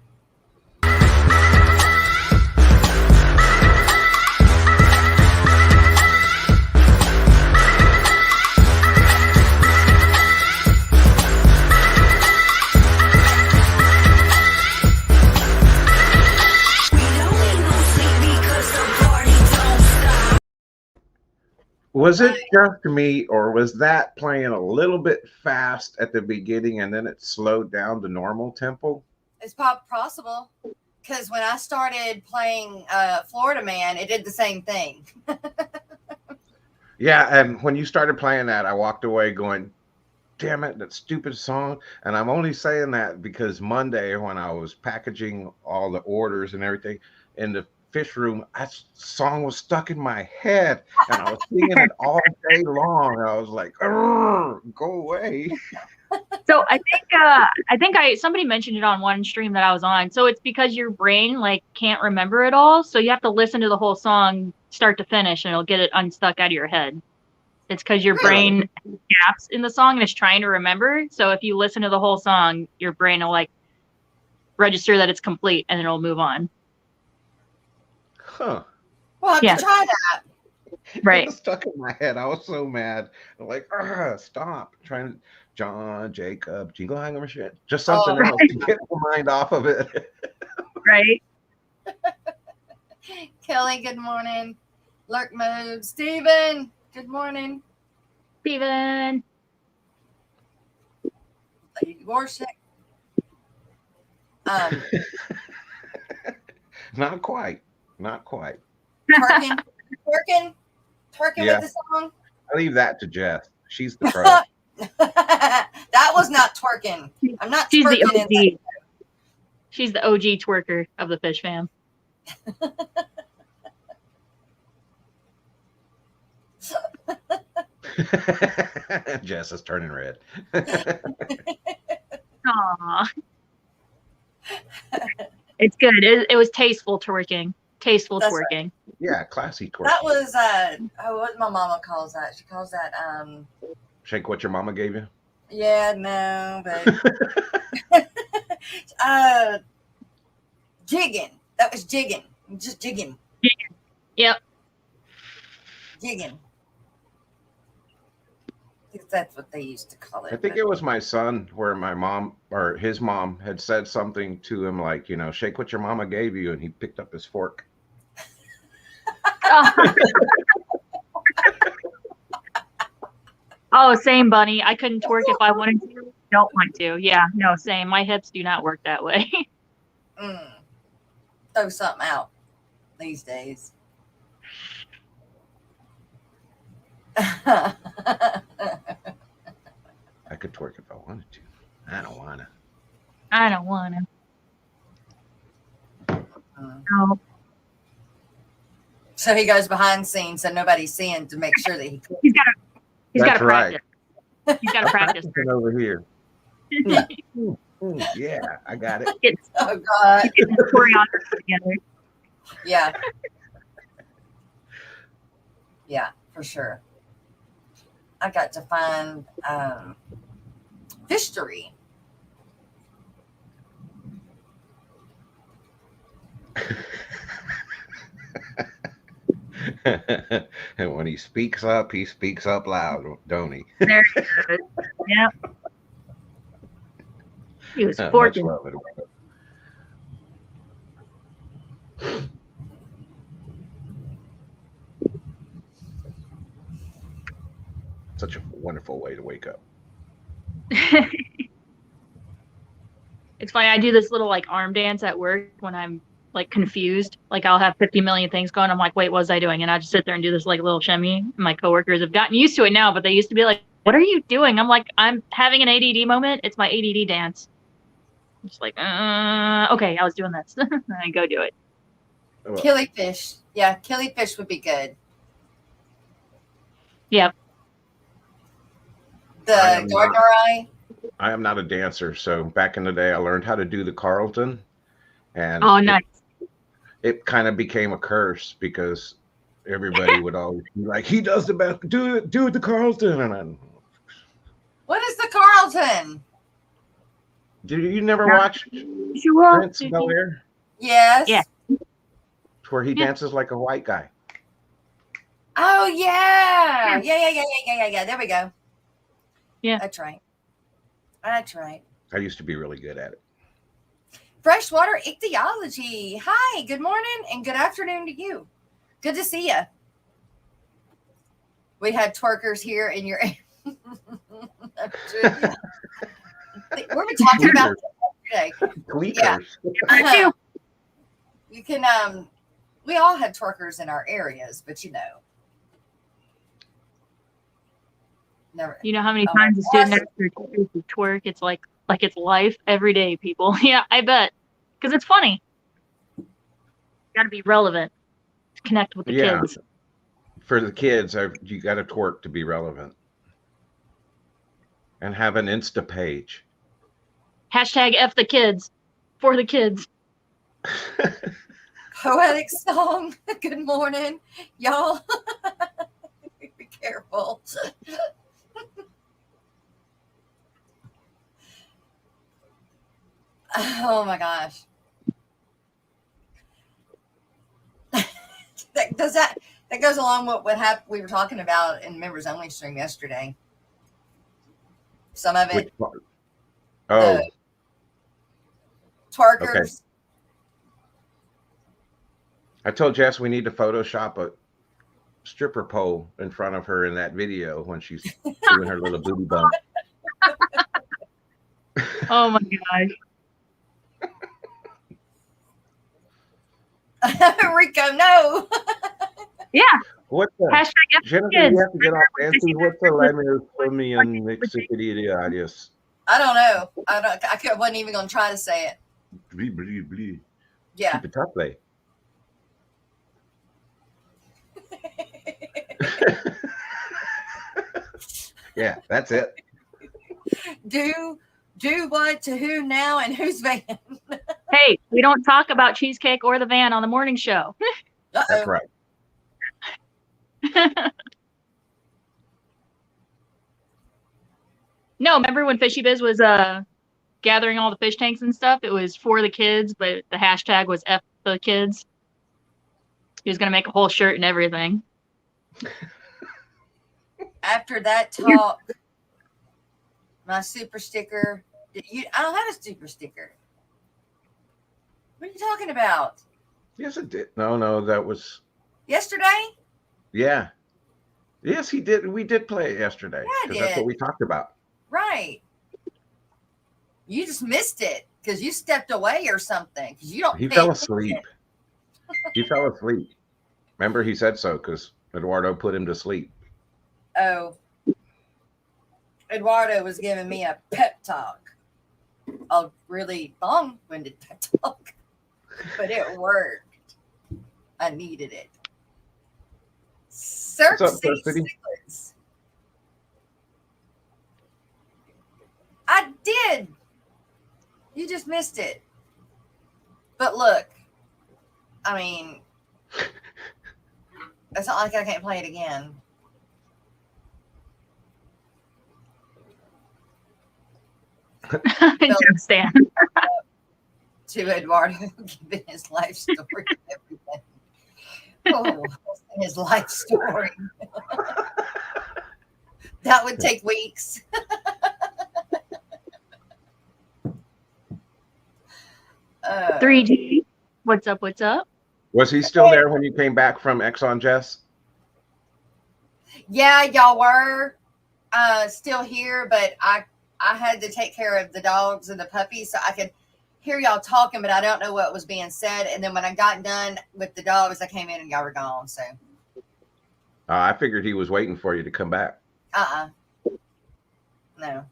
Was it just me, or was that playing a little bit fast at the beginning and then it slowed down to normal tempo? It's possible. Because when I started playing Florida Man, it did the same thing. Yeah, and when you started playing that, I walked away going, damn it, that stupid song. And I'm only saying that because Monday, when I was packaging all the orders and everything in the fish room, that song was stuck in my head and I was singing it all day long. I was like, go away. So I think somebody mentioned it on one stream that I was on. So it's because your brain like can't remember it all. So you have to listen to the whole song start to finish and it'll get it unstuck out of your head. It's because your brain has gaps in the song and it's trying to remember. So if you listen to the whole song, your brain will like register that it's complete and then it'll move on. Huh. Well, I have to try that. Right. It was stuck in my head. I was so mad. I'm like, stop. Trying to John, Jacob, Jingle Hangover shit. Just something else to get my mind off of it. Right. Kelly, good morning. Lurk mode. Steven, good morning. Steven. Lady Warshik. Not quite. Not quite. Twerking Yeah. with the song. I leave that to Jess. She's the pro. That was not twerking. I'm not She's twerking the in OG. She's the OG twerker of the fish fam. Jess is turning red. Aww. It's good. It was tasteful twerking. Tasteful That's twerking. Right. Yeah, classy twerking. That was what my mama calls that. She calls that Shake what your mama gave you? yeah, no, but jigging. That was jigging. Just jigging. Yep. Jigging. I think that's what they used to call it. I think it was my son where my mom or his mom had said something to him like, shake what your mama gave you, and he picked up his fork. Oh, same, Bunny. I couldn't twerk if I wanted to. Don't want to. Yeah, no, same. My hips do not work that way. Throw something out these days. I could twerk if I wanted to. I don't wanna. I don't want to. No. So he goes behind scenes, so nobody's seeing to make sure that he. He's got to right. practice. He's got to practice. Over here. Yeah, I got it. Oh God! Getting the choreography together. Yeah. Yeah, for sure. I got to find fishery. And when he speaks up loud, don't he? There he goes. Yep. He was Much fortunate. love it. Such a wonderful way to wake up. It's funny. I do this little like arm dance at work when I'm like confused. Like I'll have 50 million things going. I'm like, wait, what was I doing? And I just sit there and do this like little shimmy. And my coworkers have gotten used to it now, but they used to be like, what are you doing? I'm like, I'm having an ADD moment. It's my ADD dance. I'm just like, okay, I was doing this. And I go do it. Killifish. Yeah, killifish would be good. Yep. The gardener eye. I am not a dancer, so back in the day, I learned how to do the Carlton, and nice. It kind of became a curse because everybody would always be like, "He does the best. Do the Carlton." And what is the Carlton? Did you never watch Prince Bel Air? Yes. Yeah. Where he dances like a white guy. Oh yeah. Yeah. There we go. Yeah. That's right. I used to be really good at it. Freshwater ichthyology. Hi, good morning and good afternoon to you. Good to see you. we had twerkers here in your. We were talking about that yesterday. Yeah. You can we all had twerkers in our areas, but never. You know how many times a student after to twerk? It's like it's life every day, people. Yeah, I bet. Because it's funny. You got to be relevant to connect with the kids. For the kids, you got to twerk to be relevant. And have an Insta page. Hashtag F the kids. For the kids. Poetic song. Good morning, y'all. Be careful. Oh my gosh. that goes along with what we were talking about in members only stream yesterday. Some of it. Oh. Twerkers. Okay. I told Jess we need to Photoshop a stripper pole in front of her in that video when she's doing her little booty bump. Oh my gosh. Rico, no. Yeah. What's the hashtag F Jennifer, kids. you have to get off dancing. What's the lemon for me and Mexicadiadius? I don't know. I wasn't even gonna try to say it. Blee, blee, blee. Yeah. Keep it up, play. Yeah, that's it. Do what to who now and whose van? Hey, we don't talk about cheesecake or the van on the morning show. That's right. No, remember when Fishy Biz was gathering all the fish tanks and stuff? It was for the kids, but the hashtag was F the kids. He was going to make a whole shirt and everything. After that talk, my super sticker. I don't have a super sticker. What are you talking about? Yes, it did. No, that was yesterday. Yeah. Yes, he did. We did play it yesterday because that's what we talked about. Right. You just missed it because you stepped away or something. Because you don't. He fell asleep. He fell asleep. Remember, he said so because Eduardo put him to sleep. Oh. Eduardo was giving me a pep talk. A really long-winded pep talk. But it worked. I needed it. Search City. I did. You just missed it. But look, I mean, it's not like I can't play it again. I can't stand. To Eduardo giving his life story and everything. Oh, his life story. That would take weeks. 3G. What's up? What's up? Was he still there when you came back from Exxon, Jess? Yeah, y'all were still here, but I had to take care of the dogs and the puppies so I could hear y'all talking, but I don't know what was being said. And then when I got done with the dogs, I came in and y'all were gone. So I figured he was waiting for you to come back. No.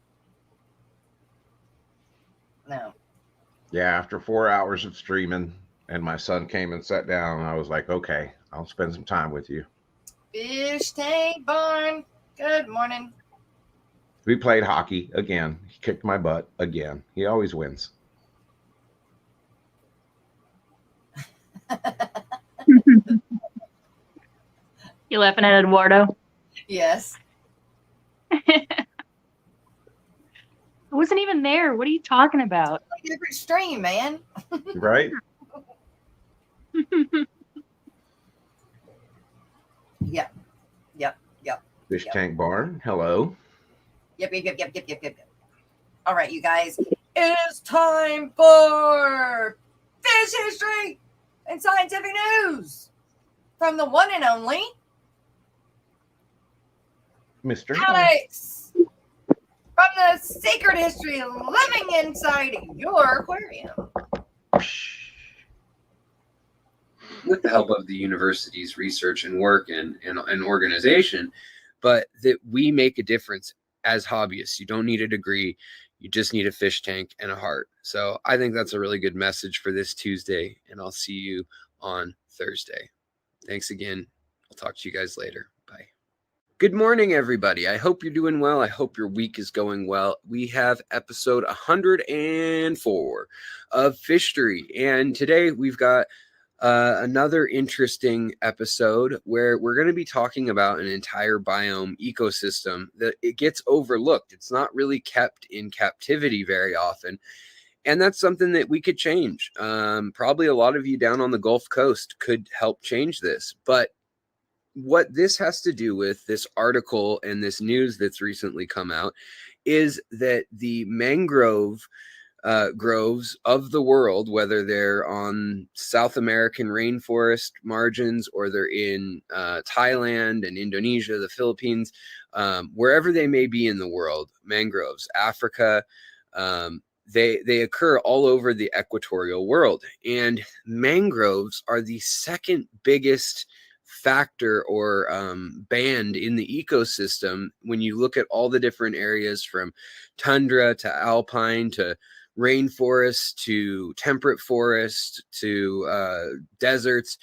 Yeah, after 4 hours of streaming and my son came and sat down, I was like, okay, I'll spend some time with you. Fish tank barn. Good morning. We played hockey again. He kicked my butt again. He always wins. You laughing at Eduardo? Yes. I wasn't even there. What are you talking about? It's a different stream, man. Right? Yep. Fish tank barn. Hello. Yep. All right, you guys. It's time for fish history and scientific news from the one and only Mr. Alex, from the secret history living inside your aquarium. With the help of the university's research and work and organization, but that we make a difference as hobbyists. You don't need a degree. You just need a fish tank and a heart. So I think that's a really good message for this Tuesday, and I'll see you on Thursday. Thanks again. I'll talk to you guys later. Bye. Good morning, everybody. I hope you're doing well. I hope your week is going well. We have episode 104 of Fishery, and today we've got another interesting episode where we're going to be talking about an entire biome ecosystem that it gets overlooked. It's not really kept in captivity very often. And that's something that we could change. Probably a lot of you down on the Gulf Coast could help change this. But what this has to do with this article and this news that's recently come out is that the mangrove groves of the world, whether they're on South American rainforest margins or they're in Thailand and Indonesia, the Philippines, wherever they may be in the world, mangroves, Africa, they occur all over the equatorial world. And mangroves are the second biggest factor or band in the ecosystem when you look at all the different areas from tundra to alpine to rainforest to temperate forest to deserts.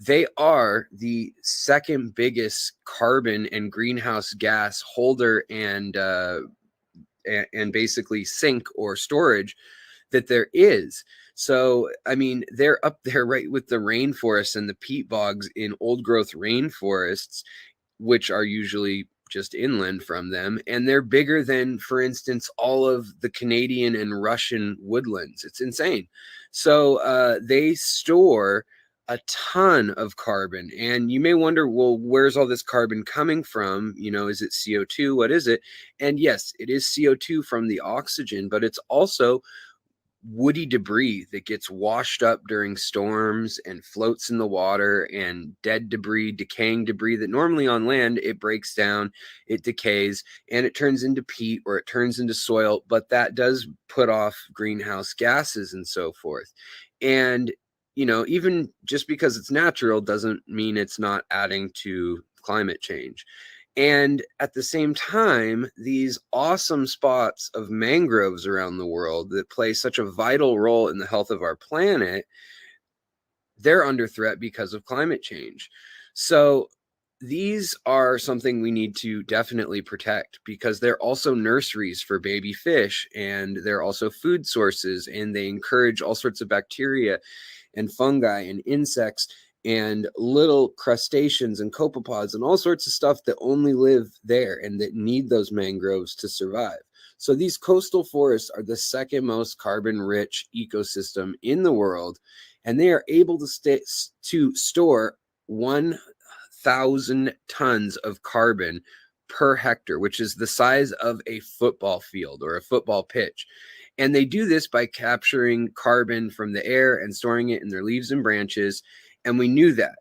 They are the second biggest carbon and greenhouse gas holder and basically sink or storage that there is. So, I mean, they're up there right with the rainforests and the peat bogs in old growth rainforests, which are usually just inland from them. And they're bigger than, for instance, all of the Canadian and Russian woodlands. It's insane. So they store a ton of carbon. And you may wonder, well, where's all this carbon coming from? You know, is it CO2? What is it? And yes, it is CO2 from the oxygen, but it's also woody debris that gets washed up during storms and floats in the water, and dead debris, decaying debris that normally on land, it breaks down, it decays, and it turns into peat or it turns into soil, but that does put off greenhouse gases and so forth. And, you know, even just because it's natural doesn't mean it's not adding to climate change. And at the same time, these awesome spots of mangroves around the world that play such a vital role in the health of our planet, they're under threat because of climate change. So these are something we need to definitely protect because they're also nurseries for baby fish, and they're also food sources, and they encourage all sorts of bacteria and fungi and insects and little crustaceans and copepods and all sorts of stuff that only live there and that need those mangroves to survive. So these coastal forests are the second most carbon rich ecosystem in the world, and they are able to store 1,000 tons of carbon per hectare, which is the size of a football field or a football pitch. And they do this by capturing carbon from the air and storing it in their leaves and branches. And we knew that.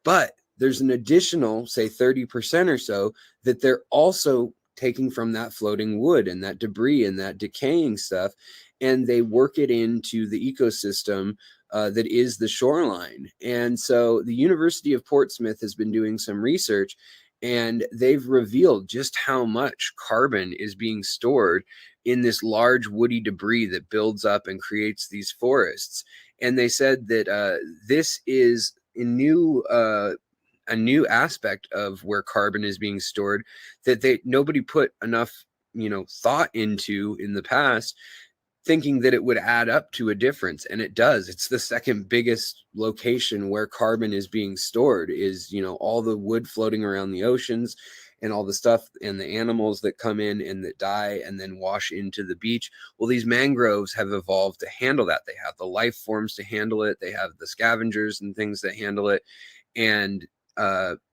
But there's an additional, say 30% or so, that they're also taking from that floating wood and that debris and that decaying stuff. And they work it into the ecosystem that is the shoreline. And so the University of Portsmouth has been doing some research, and they've revealed just how much carbon is being stored in this large woody debris that builds up and creates these forests. And they said that this is a new aspect of where carbon is being stored that nobody put enough, thought into in the past, thinking that it would add up to a difference. And it does. It's the second biggest location where carbon is being stored is, all the wood floating around the oceans and all the stuff and the animals that come in and that die and then wash into the beach. Well, these mangroves have evolved to handle that. They have the life forms to handle it. They have the scavengers and things that handle it. And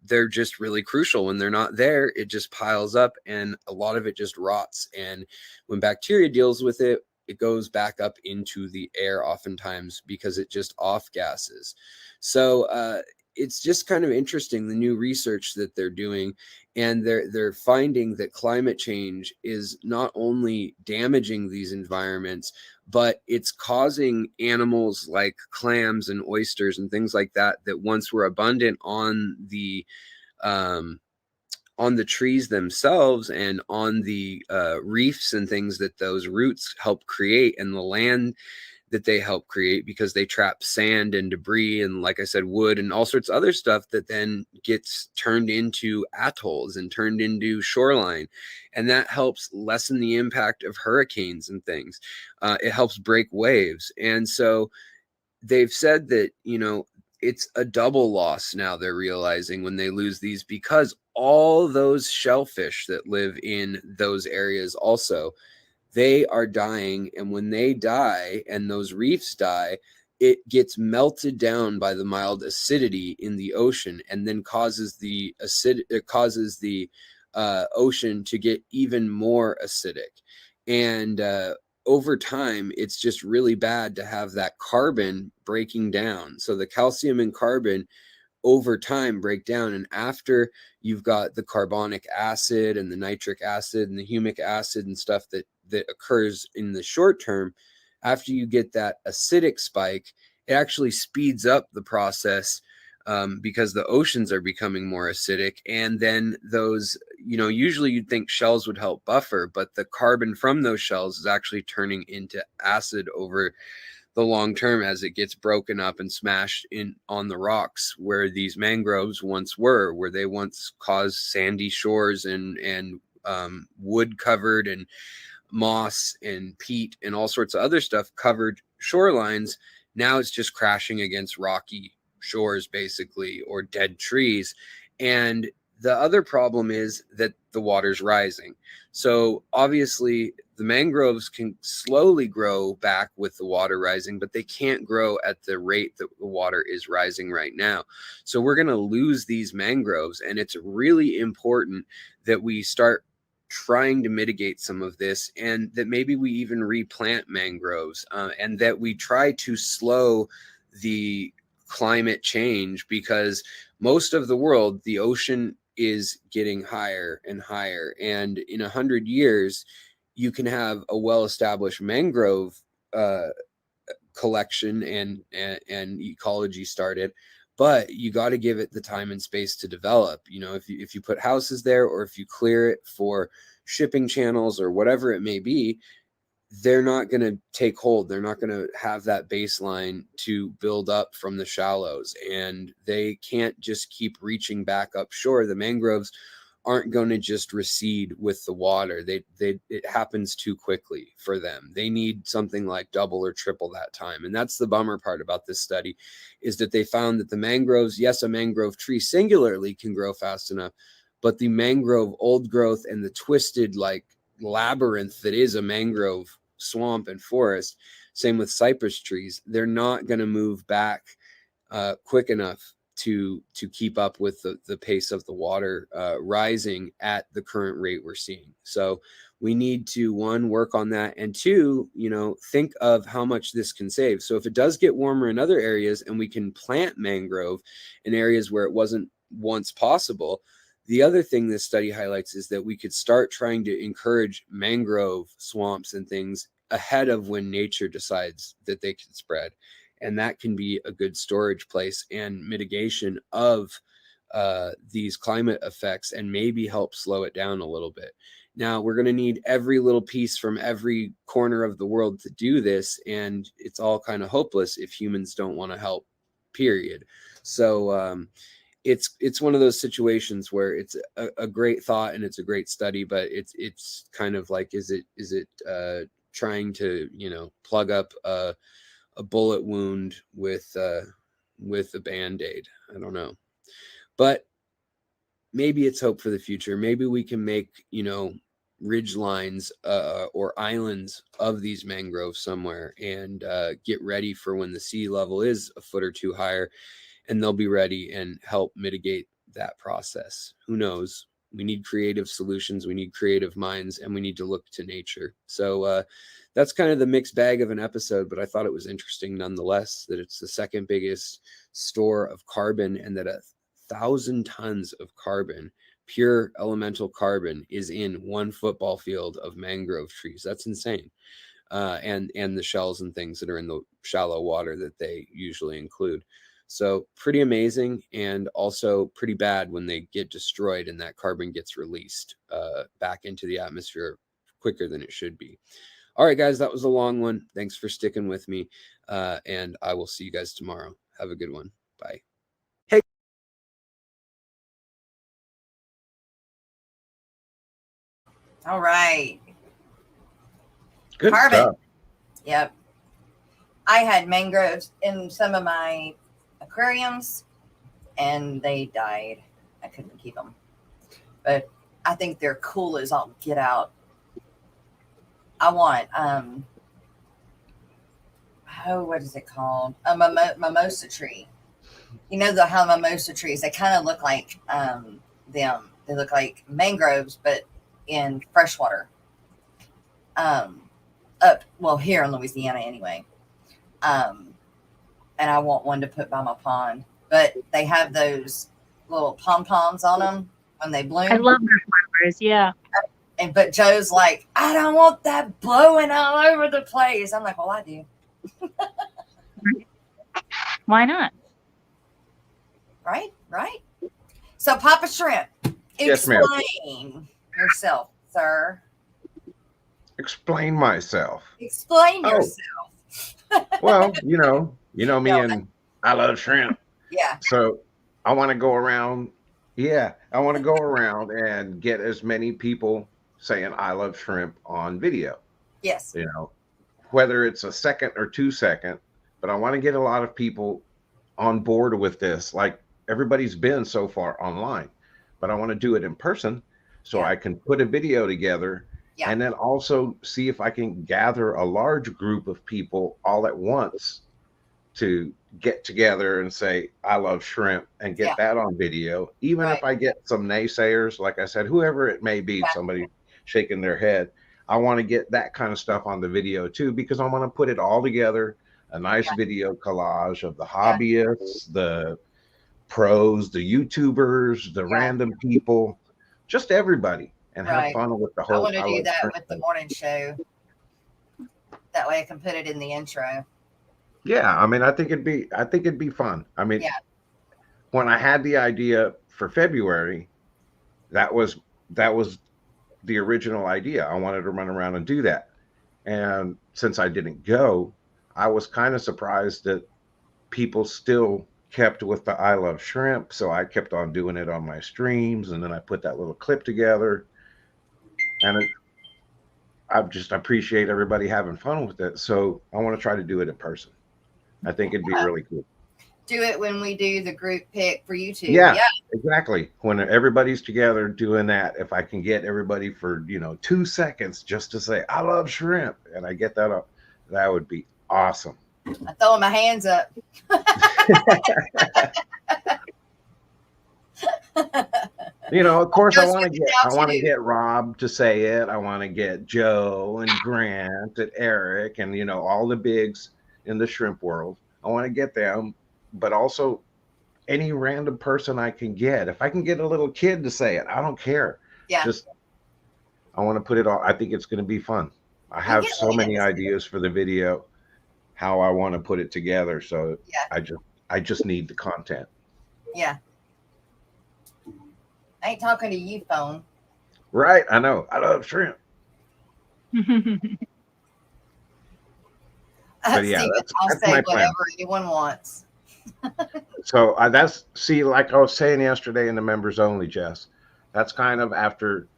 they're just really crucial. When they're not there, it just piles up and a lot of it just rots. And when bacteria deals with it, it goes back up into the air oftentimes because it just off gases. So it's just kind of interesting, the new research that they're doing, and they're finding that climate change is not only damaging these environments, but it's causing animals like clams and oysters and things like that that once were abundant on the trees themselves and on the reefs and things that those roots help create, and the land that they help create, because they trap sand and debris and, like I said, wood and all sorts of other stuff that then gets turned into atolls and turned into shoreline. And that helps lessen the impact of hurricanes and things. It helps break waves. And so they've said that, it's a double loss now, they're realizing, when they lose these, because all those shellfish that live in those areas also, they are dying. And when they die and those reefs die, it gets melted down by the mild acidity in the ocean, and then causes the ocean to get even more acidic. And over time, it's just really bad to have that carbon breaking down. So the calcium and carbon over time break down, and after you've got the carbonic acid and the nitric acid and the humic acid and stuff that occurs in the short term, after you get that acidic spike, it actually speeds up the process, because the oceans are becoming more acidic. And then those, usually you'd think shells would help buffer, but the carbon from those shells is actually turning into acid over the long term as it gets broken up and smashed in on the rocks where these mangroves once were, where they once caused sandy shores and wood covered and moss and peat and all sorts of other stuff covered shorelines. Now it's just crashing against rocky shores, basically, or dead trees. And the other problem is that the water's rising. So obviously the mangroves can slowly grow back with the water rising, but they can't grow at the rate that the water is rising right now. So we're going to lose these mangroves. And it's really important that we start trying to mitigate some of this, and that maybe we even replant mangroves, and that we try to slow the climate change, because most of the world, the ocean is getting higher and higher. And in 100 years, you can have a well-established mangrove collection and ecology started, but you got to give it the time and space to develop. If you put houses there, or if you clear it for shipping channels or whatever it may be, they're not going to take hold. They're not going to have that baseline to build up from the shallows, and they can't just keep reaching back up shore. The mangroves aren't going to just recede with the water. It happens too quickly for them. They need something like double or triple that time. And that's the bummer part about this study, is that they found that the mangroves, yes, a mangrove tree singularly can grow fast enough, but the mangrove old growth and the twisted like labyrinth that is a mangrove swamp and forest, same with cypress trees, they're not going to move back quick enough to keep up with the pace of the water rising at the current rate we're seeing. So we need to, one, work on that, and two, think of how much this can save. So if it does get warmer in other areas and we can plant mangrove in areas where it wasn't once possible, the other thing this study highlights is that we could start trying to encourage mangrove swamps and things ahead of when nature decides that they can spread. And that can be a good storage place and mitigation of these climate effects, and maybe help slow it down a little bit. Now, we're going to need every little piece from every corner of the world to do this, and it's all kind of hopeless if humans don't want to help, period. So it's one of those situations where it's a great thought and it's a great study, but it's kind of like, is it trying to plug up a bullet wound with a Band-Aid? I don't know, but maybe it's hope for the future. Maybe we can make ridge lines or islands of these mangroves somewhere, and get ready for when the sea level is a foot or two higher, and they'll be ready and help mitigate that process. Who knows? We need creative solutions, we need creative minds, and we need to look to nature. So that's kind of the mixed bag of an episode, but I thought it was interesting nonetheless that it's the second biggest store of carbon, and that 1,000 tons of carbon, pure elemental carbon, is in one football field of mangrove trees. That's insane. And the shells and things that are in the shallow water that they usually include. So pretty amazing, and also pretty bad when they get destroyed and that carbon gets released back into the atmosphere quicker than it should be. All right, guys, that was a long one. Thanks for sticking with me, and I will see you guys tomorrow. Have a good one. Bye. Hey. All right. Good Carbon. stuff. Yep. I had mangroves in some of my aquariums and they died. I couldn't keep them. But I think they're cool as all get out. I want, what is it called? A mimosa tree. You know how mimosa trees, they kind of look like them. They look like mangroves, but in freshwater. Here in Louisiana anyway. And I want one to put by my pond. But they have those little pom-poms on them when they bloom. I love their flowers, yeah. But Joe's like, I don't want that blowing all over the place. I'm like, well, I do. Why not? Right. So, Papa Shrimp, Yes, ma'am. explain yourself, sir. Explain myself. Explain yourself. Well, you know me, and I love shrimp. Yeah. So I want to go around. Yeah, I want to go around and get as many people saying I love shrimp on video. Yes. Whether it's a second or 2 second, but I want to get a lot of people on board with this. Like everybody's been so far online, but I want to do it in person so I can put a video together. Yeah. And then also see if I can gather a large group of people all at once to get together and say, I love shrimp, and get that on video. Even if I get some naysayers, like I said, whoever it may be, somebody shaking their head, I want to get that kind of stuff on the video too, because I want to put it all together, a nice video collage of the hobbyists, the pros, the YouTubers, the random people, just everybody. And have fun with the whole. I want to do that with the morning show. That way I can put it in the intro. Yeah, I mean, I think it'd be fun. I mean, when I had the idea for February, that was the original idea. I wanted to run around and do that. And since I didn't go, I was kind of surprised that people still kept with the I love shrimp. So I kept on doing it on my streams, and then I put that little clip together. And I just appreciate everybody having fun with it. So I want to try to do it in person. I think it'd be really cool. Do it when we do the group pick for YouTube. Yeah, exactly. When everybody's together doing that, if I can get everybody for 2 seconds just to say I love shrimp, and I get that up, that would be awesome. I'm throwing my hands up. Of course, I want to get Rob to say it. I want to get Joe and Grant and Eric and all the bigs in the shrimp world. I want to get them, but also any random person I can get. If I can get a little kid to say it, I don't care. Yeah. I want to put it all. I think it's going to be fun. I have so many ideas for the video, how I want to put it together. So I just need the content. Yeah. I ain't talking to you, phone. Right. I know. I love shrimp. But yeah, I'll say whatever anyone wants. So like I was saying yesterday in the members only, Jess, that's kind of after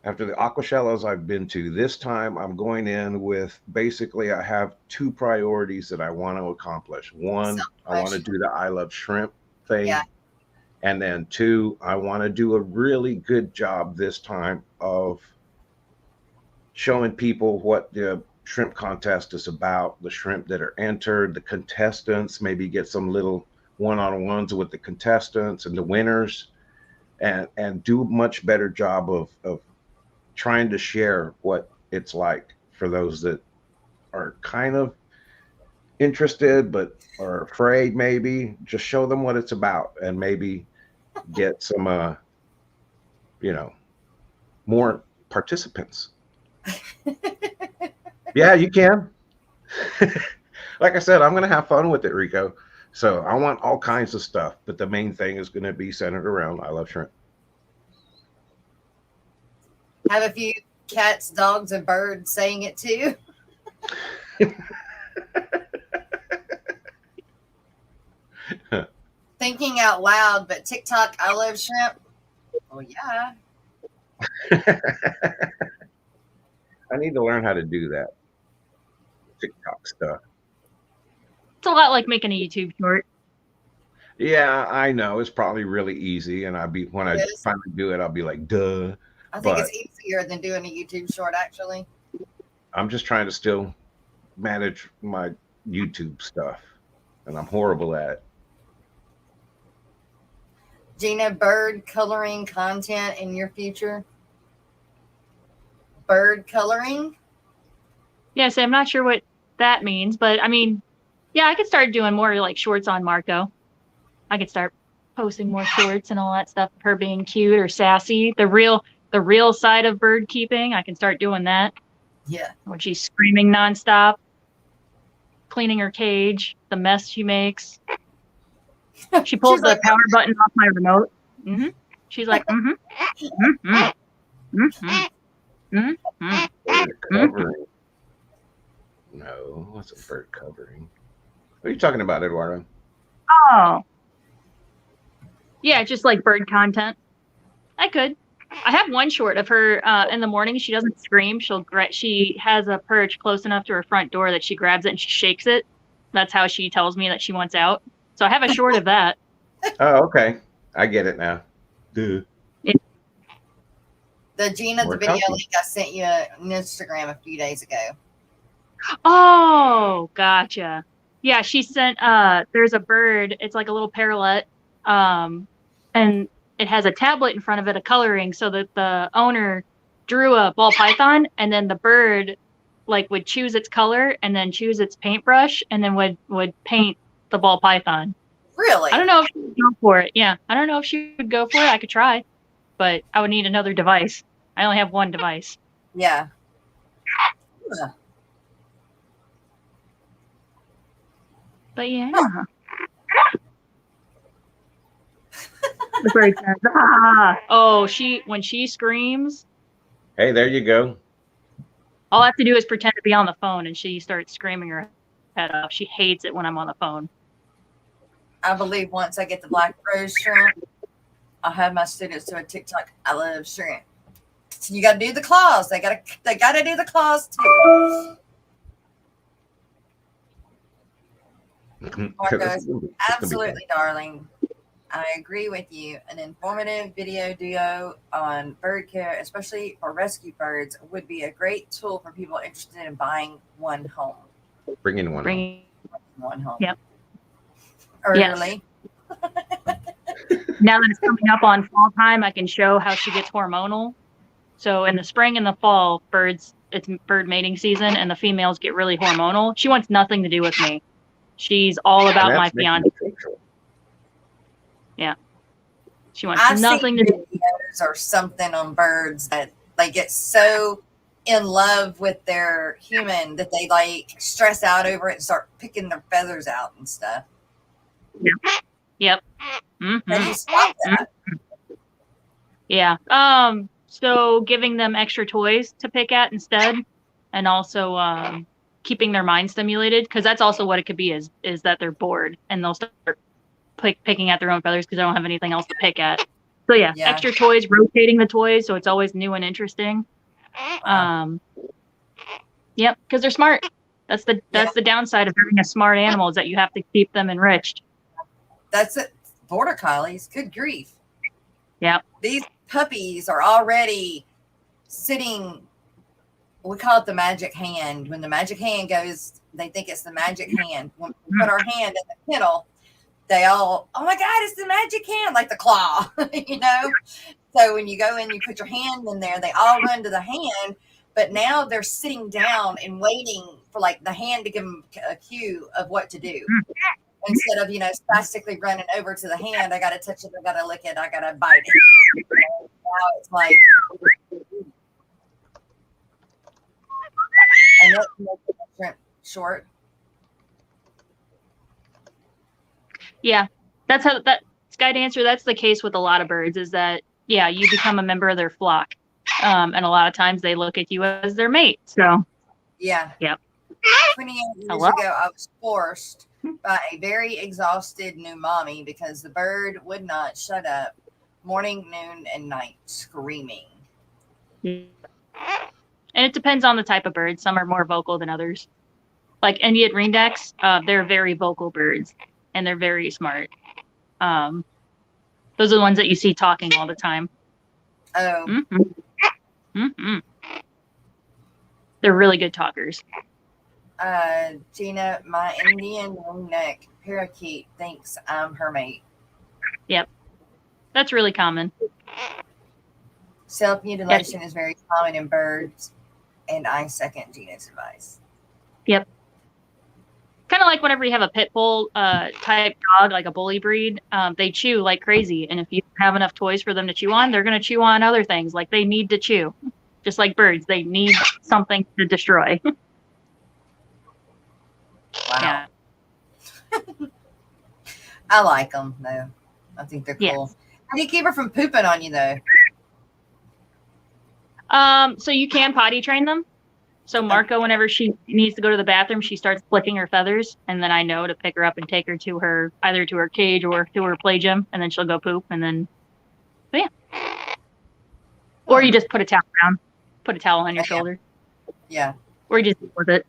the aquashellas I've been to. This time I'm going in with basically I have 2 priorities that I want to accomplish. One, I want to do the I love shrimp thing. Yeah. And then 2, I want to do a really good job this time of showing people what the shrimp contest is about, the shrimp that are entered, the contestants, maybe get some little one-on-ones with the contestants and the winners. and do a much better job of trying to share what it's like for those that are kind of interested but are afraid. Maybe just show them what it's about and maybe get some more participants. Yeah, you can. Like I said, I'm going to have fun with it, Rico. So I want all kinds of stuff, but the main thing is going to be centered around I love shrimp. Have a few cats, dogs, and birds saying it too. Thinking out loud, but TikTok, I love shrimp. Oh yeah. I need to learn how to do that TikTok stuff. It's a lot like making a YouTube short. Yeah, I know it's probably really easy, and when I finally do it, I'll be like, duh. I think it's easier than doing a YouTube short, actually. I'm just trying to still manage my YouTube stuff, and I'm horrible at it. Gina, bird coloring content in your future? Bird coloring? Yes, I'm not sure what that means, but I mean, yeah, I could start doing more like shorts on Marco. I could start posting more shorts and all that stuff. Her being cute or sassy, the real side of bird keeping. I can start doing that. Yeah. When she's screaming nonstop, cleaning her cage, the mess she makes. She pulls the power button off my remote. Mm-hmm. She's like, mm-hmm. Mm-hmm. Mm-hmm. Mm-hmm. Bird covering. No, what's a bird covering? What are you talking about, Eduardo? Oh. Yeah, just like bird content. I could. I have one short of her in the morning. She doesn't scream. She has a perch close enough to her front door that she grabs it and she shakes it. That's how she tells me that she wants out. So I have a short of that. Oh, okay. I get it now. Dude. Yeah. The Gina, the video link I sent you on Instagram a few days ago. Oh, gotcha. Yeah, she sent there's a bird, it's like a little parrot, and it has a tablet in front of it, a coloring, so that the owner drew a ball python, and then the bird like would choose its color and then choose its paintbrush and then would paint the ball python. Really? I don't know if she would go for it. Yeah, I don't know if she would go for it. I could try, but I would need another device. I only have one device. Yeah. But yeah. The bird says, ah. Oh, when she screams. Hey, there you go. All I have to do is pretend to be on the phone and she starts screaming her head off. She hates it when I'm on the phone. I believe once I get the black rose shrimp, I'll have my students do a TikTok. I love shrimp. You got to do the claws. They got to do the claws too. Marco, absolutely, darling. I agree with you. An informative video duo on bird care, especially for rescue birds, would be a great tool for people interested in buying one home. Bringing one home. Yep. Early. Yes. Now that it's coming up on fall time, I can show how she gets hormonal. So in the spring and the fall, it's bird mating season, and the females get really hormonal. She wants nothing to do with me. She's all about my fiance. Yeah. She wants nothing to do with videos or something on birds that they get so in love with their human that they like stress out over it and start picking their feathers out and stuff. Yep. Mm-hmm. How do you stop that? Yeah. So giving them extra toys to pick at instead, and also keeping their mind stimulated, because that's also what it could be is that they're bored and they'll start picking at their own feathers because they don't have anything else to pick at. So yeah, extra toys, rotating the toys so it's always new and interesting. Yep, because they're smart. That's the downside of having a smart animal is that you have to keep them enriched. That's it. Border collies, good grief. Yep. These puppies are already sitting, we call it the magic hand. When the magic hand goes, they think it's the magic hand. When we put our hand in the kennel, they all, oh my God, it's the magic hand, like the claw, you know? So when you go in, you put your hand in there, they all run to the hand, but now they're sitting down and waiting for like the hand to give them a cue of what to do. Instead of, spastically running over to the hand, I got to touch it, I got to lick it, I got to bite it. Now it's like, I know shrimp short. Yeah, that's Sky Dancer. That's the case with a lot of birds. Is that you become a member of their flock, and a lot of times they look at you as their mate. So yeah, yep. 28 years ago, I was forced by a very exhausted new mommy because the bird would not shut up morning, noon, and night screaming. And it depends on the type of bird. Some are more vocal than others. Like Indian ringdecks, they're very vocal birds, and they're very smart. Those are the ones that you see talking all the time. Oh. They're really good talkers. Gina, my Indian ringneck parakeet thinks I'm her mate. Yep. That's really common. Self-mutilation is very common in birds, and I second Gina's advice. Yep. Kind of like whenever you have a pit bull type dog, like a bully breed, they chew like crazy. And if you have enough toys for them to chew on, they're going to chew on other things. Like they need to chew. Just like birds, they need something to destroy. Wow. Yeah. I like them, though. I think they're cool. Yes. How do you keep her from pooping on you, though? So you can potty train them. So Marco, whenever she needs to go to the bathroom, she starts flicking her feathers, and then I know to pick her up and take her to either to her cage or to her play gym, and then she'll go poop, and then, Or you just put a towel on your shoulder. Yeah. Or you just deal with it.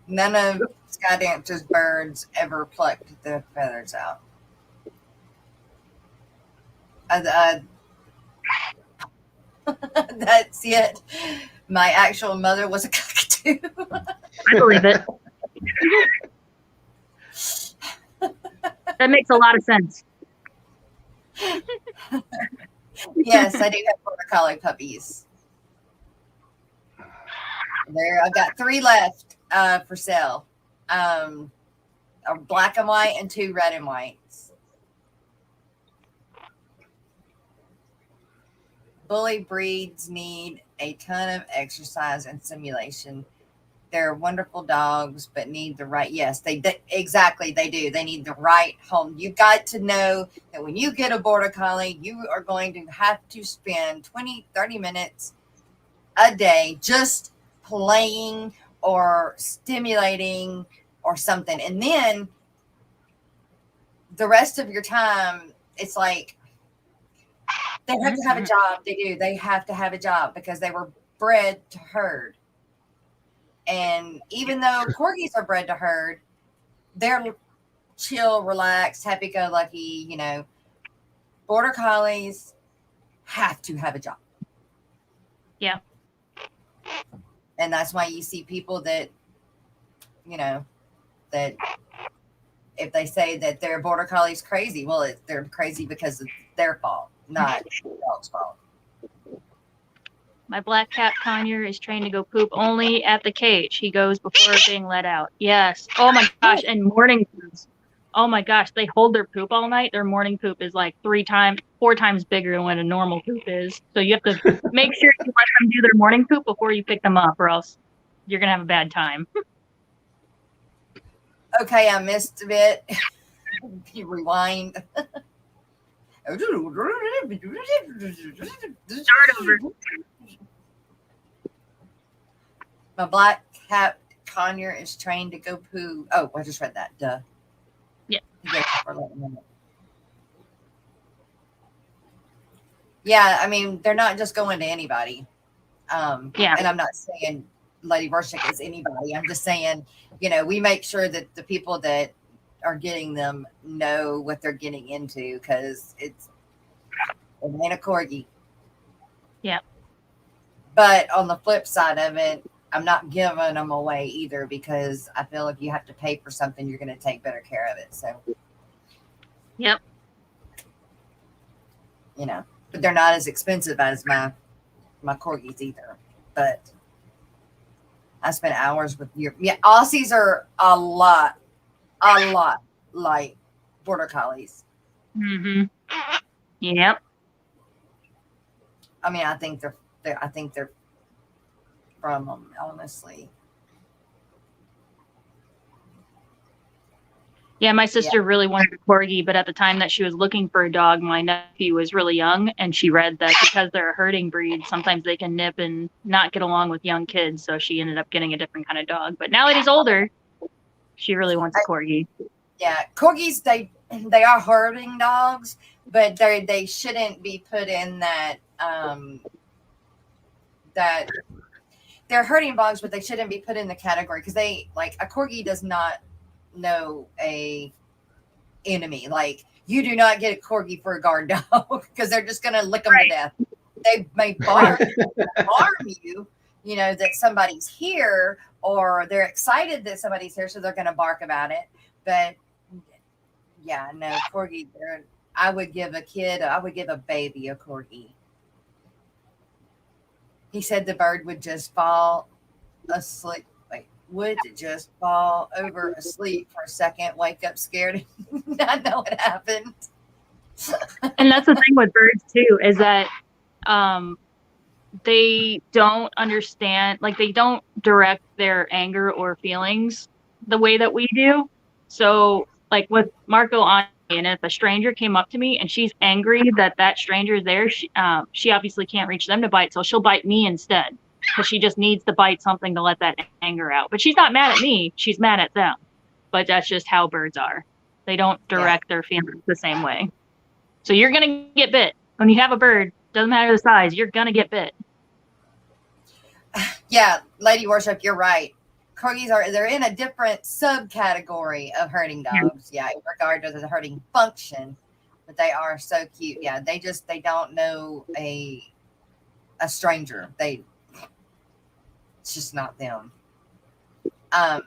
None of Sky Dancer's birds ever plucked the feathers out. That's it. My actual mother was a cockatoo. I believe it. That makes a lot of sense. Yes, I do have border collie puppies. I've got 3 left for sale. A black and white and 2 red and whites. Bully breeds need a ton of exercise and simulation. They're wonderful dogs, but need the right. Yes, exactly. They do. They need the right home. You've got to know that when you get a border collie, you are going to have to spend 20, 30 minutes a day just playing or stimulating or something. And then the rest of your time, it's like they have to have a job. They do. They have to have a job because they were bred to herd. And even though corgis are bred to herd, they're chill, relaxed, happy-go-lucky, Border collies have to have a job. Yeah. And that's why you see people that, that if they say that their border collie's crazy, well, they're crazy because it's their fault, not the dog's fault. My black cat Conure is trained to go poop only at the cage. He goes before being let out. Yes. Oh my gosh. And morning poops. Oh my gosh. They hold their poop all night. Their morning poop is like 4 times bigger than what a normal poop is. So you have to make sure you let them do their morning poop before you pick them up, or else you're going to have a bad time. Okay. I missed a bit. You rewind. Start over. My black cat Conure is trained to go poo. Oh, I just read that. Duh. Yeah. Yeah, I mean, they're not just going to anybody. Yeah. And I'm not saying Lady Vorshik is anybody. I'm just saying, we make sure that the people that are getting them know what they're getting into, because it ain't a corgi. Yeah. But on the flip side of it, I'm not giving them away either, because I feel if you have to pay for something, you're going to take better care of it. So, Yep. you know, but they're not as expensive as my corgis either. But I spent hours with Aussies are a lot like border collies. Mm-hmm. Yep. I mean, I think they're from them, honestly. Yeah, my sister really wanted a corgi, but at the time that she was looking for a dog, my nephew was really young, and she read that because they're a herding breed, sometimes they can nip and not get along with young kids, so she ended up getting a different kind of dog. But now that he's older, she really wants a corgi. Yeah, corgis, they are herding dogs, but they shouldn't be put in that that they're herding dogs, but they shouldn't be put in the category, because they, like, a corgi does not know a enemy. Like, you do not get a corgi for a guard dog, because they're just going to lick them to death. They may bark harm you, you know, that somebody's here, or they're excited that somebody's here, so they're going to bark about it. But yeah, no, corgi, I would give a baby a corgi. He said the bird would just fall asleep. Would just fall over asleep for a second, wake up scared, and not know what happened. And that's the thing with birds too, is that they don't understand, like, they don't direct their anger or feelings the way that we do. So, like with Marco on, and if a stranger came up to me and she's angry that stranger is there, she obviously can't reach them to bite, so she'll bite me instead, because she just needs to bite something to let that anger out. But she's not mad at me, she's mad at them. But that's just how birds are. They don't direct their feelings the same way. So you're going to get bit. When you have a bird, doesn't matter the size, you're going to get bit. Yeah, Lady Worship, you're right. Corgis they're in a different subcategory of herding dogs. Yeah, in regard to the herding function, but they are so cute. Yeah, they don't know a stranger. It's just not them. I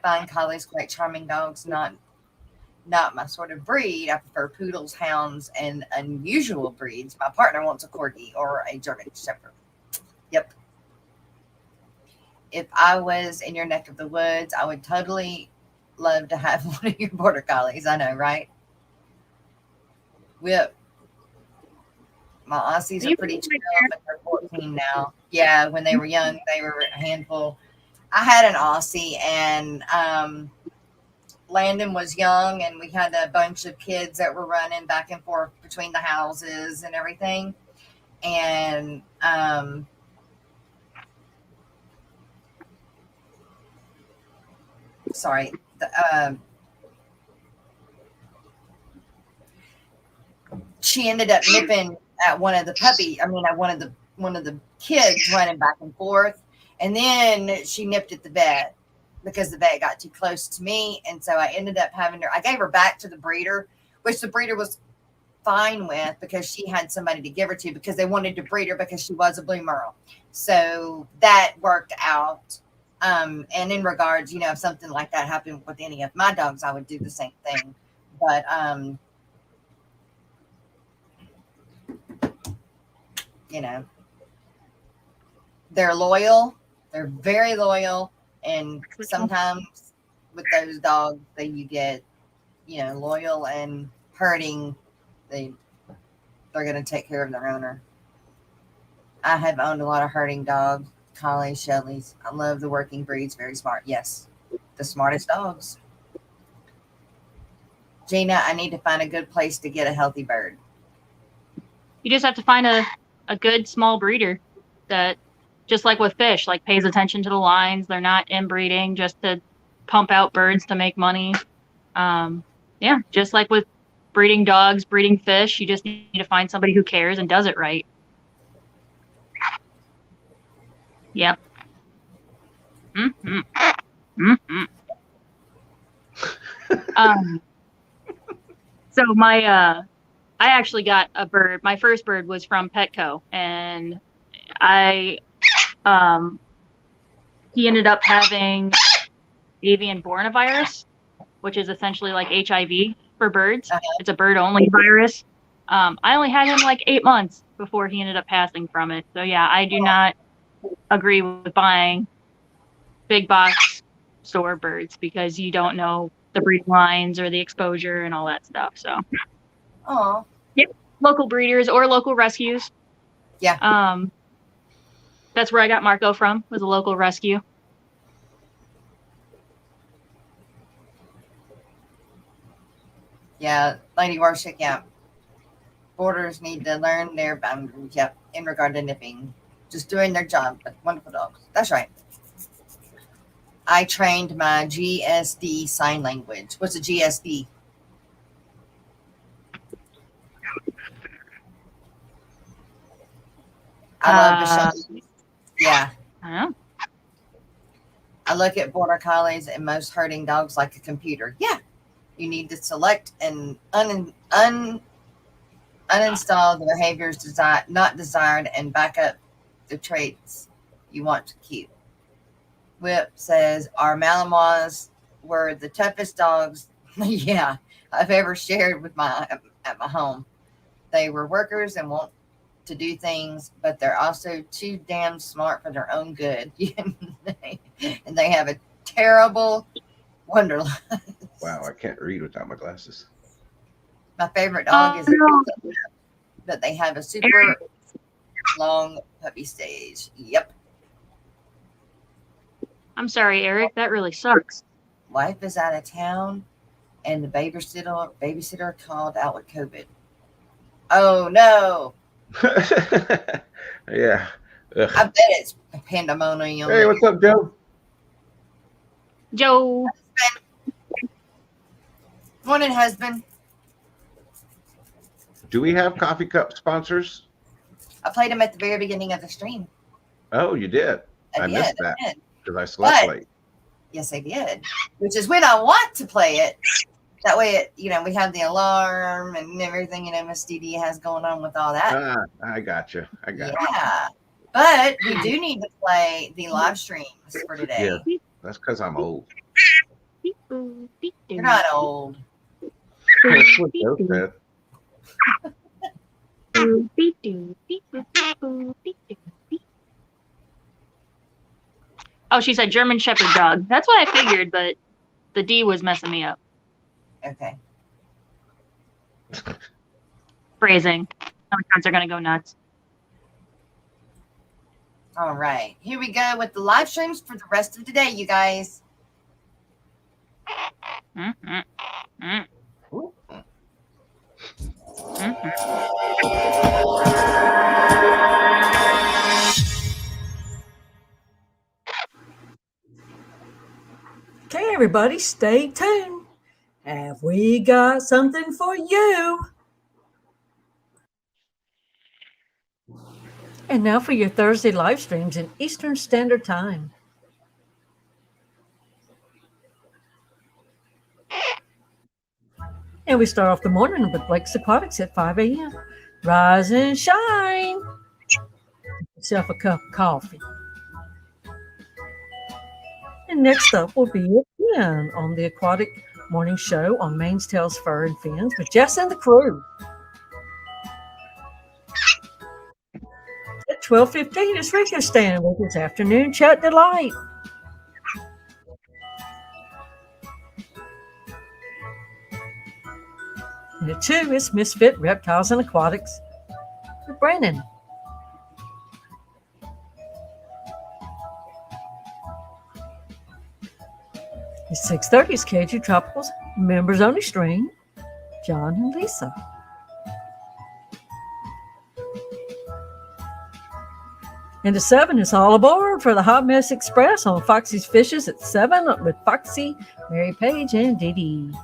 find collies quite charming dogs, not my sort of breed. I prefer poodles, hounds, and unusual breeds. My partner wants a corgi or a German shepherd. Yep. If I was in your neck of the woods, I would totally love to have one of your border collies. I know, right? Whip. My Aussies are pretty chill, but they're 14 now. Yeah, when they were young, they were a handful. I had an Aussie, and Landon was young, and we had a bunch of kids that were running back and forth between the houses and everything. And sorry, she ended up nipping at one of the one of the kids running back and forth, and then she nipped at the vet because the vet got too close to me, and so I ended up I gave her back to the breeder, which the breeder was fine with, because she had somebody to give her to, because they wanted to breed her because she was a blue merle. So that worked out. And in regards, you know, if something like that happened with any of my dogs, I would do the same thing. But you know, they're loyal. They're very loyal. And sometimes with those dogs that you get, you know, loyal and herding, they're going to take care of their owner. I have owned a lot of herding dogs, collies, Shelleys. I love the working breeds. Very smart. Yes, the smartest dogs. Gina, I need to find a good place to get a healthy bird. You just have to find a good small breeder that, just like with fish, like pays attention to the lines. They're not inbreeding just to pump out birds to make money. Yeah, just like with breeding dogs, breeding fish, you just need to find somebody who cares and does it right. Yep. Mm-hmm. Mm-hmm. So I actually got a bird. My first bird was from Petco, and I he ended up having avian bornavirus, which is essentially like HIV for birds. It's a bird-only virus. I only had him like 8 months before he ended up passing from it. So yeah, I do not agree with buying big box store birds because you don't know the breeding lines or the exposure and all that stuff. So, yep, local breeders or local rescues. Yeah. That's where I got Marco from, was a local rescue. Yeah, Lady Warshik, yeah. Boarders need to learn their boundaries, yep, in regard to nipping. Just doing their job, but wonderful dogs. That's right. I trained my GSD sign language. What's a GSD? I love Michelle. Yeah. I look at border collies and most herding dogs like a computer. Yeah. You need to select and uninstall the behaviors not desired and back up the traits you want to keep. Whip says our Malinois were the toughest dogs I've ever shared with at my home. They were workers and want to do things, but they're also too damn smart for their own good. And they have a terrible wonderlust. Wow, I can't read without my glasses. My favorite dog is but they have a super long puppy stage. Yep. I'm sorry, Eric. That really sucks. Wife is out of town, and the babysitter called out with COVID. Oh no! Yeah. Ugh. I bet it's a pandemonium. Hey, what's up, Joe? Joe. Morning, husband. Do we have coffee cup sponsors? I played him at the very beginning of the stream. Oh, you did. I missed that because I slept late. Yes, I did. Which is when I want to play it. That way, we have the alarm and everything, Miss Dee Dee has going on with all that. I got you. Yeah. But we do need to play the live streams for today. Yeah, that's because I'm old. You're not old. That's what Joe said. Oh, she said German Shepherd dog. That's what I figured, but the D was messing me up. Okay. Phrasing. My friends are going to go nuts. All right. Here we go with the live streams for the rest of today, you guys. Okay, everybody, stay tuned. Have we got something for you? And now for your Thursday live streams in Eastern Standard Time. And we start off the morning with Blake's Aquatics at 5 a.m. Rise and shine. Yourself a cup of coffee. And next up will be again on the Aquatic Morning Show on Mains, Tails, Fur, and Fins with Jess and the crew. At 12:15 is Rico standing with his afternoon chat delight. And at 2 is Misfit Reptiles and Aquatics with Brandon. At 6:30 is KG Tropicals Members Only Stream, John and Lisa. And at 7 is All Aboard for the Hot Mess Express on Foxy's Fishes at 7 with Foxy, Mary Page, and Dee Dee.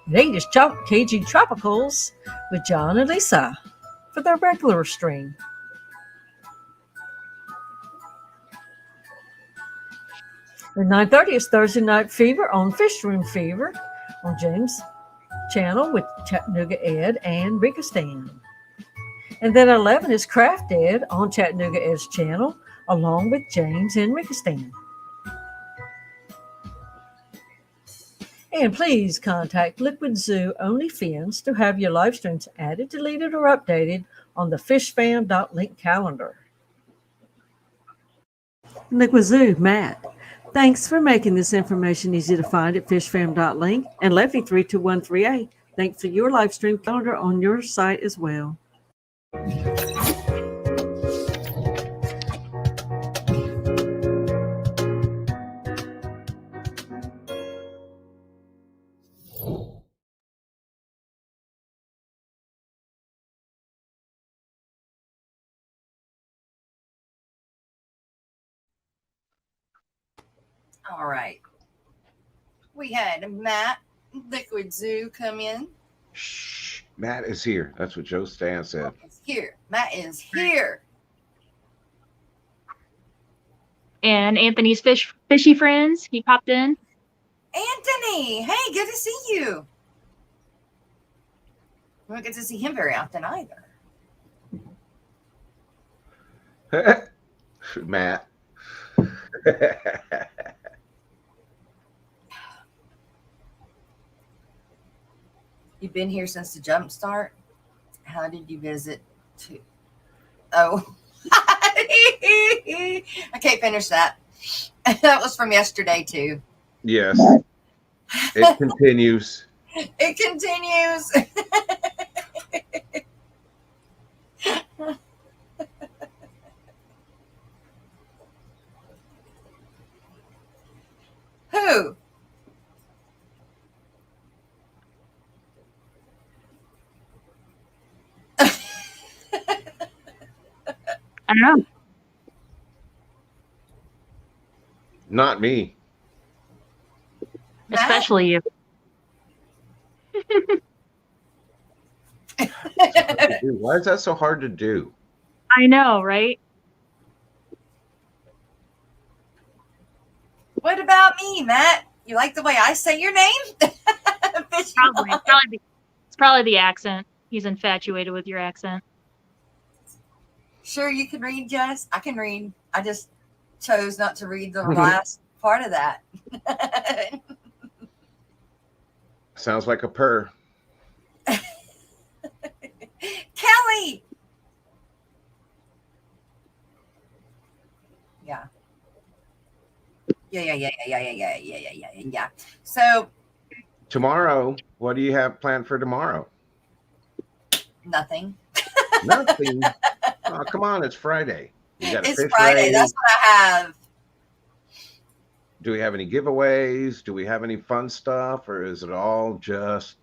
At 8 is KG Tropicals with John and Lisa for their regular stream. At 9:30 is Thursday Night Fever on Fish Room Fever on James' channel with Chattanooga Ed and Rika Stan. And then at 11 is Craft Ed on Chattanooga Ed's channel along with James and Rickistan. And please contact Liquid Zoo OnlyFans to have your live streams added, deleted, or updated on the fishfam.link calendar. Liquid Zoo, Matt. Thanks for making this information easy to find at fishfam.link, and Lefty32138. Thanks for your live stream calendar on your site as well. All right. We had Matt, Liquid Zoo, come in. Shh. Matt is here. That's what Joe Stan said. He's here. Matt is here. And Anthony's fishy friends, he popped in. Anthony, hey, good to see you. We don't get to see him very often either. Matt. You've been here since the jump start. How did you visit? Oh, I can't finish that. That was from yesterday too. Yes. It continues. It continues. Who? I don't know. Not me. Matt? Especially you. Why is that so hard to do? I know, right? What about me, Matt? You like the way I say your name? Probably. It's probably the accent. He's infatuated with your accent. Sure, you can read, Jess. I can read. I just chose not to read the last part of that. Sounds like a purr. Kelly. Yeah. Yeah. So Tomorrow, what do you have planned for tomorrow? nothing. Nothing. Oh, come on, it's Friday. You got a It's fish Friday. race. That's what I have. Do we have any giveaways? Do we have any fun stuff? Or is it all just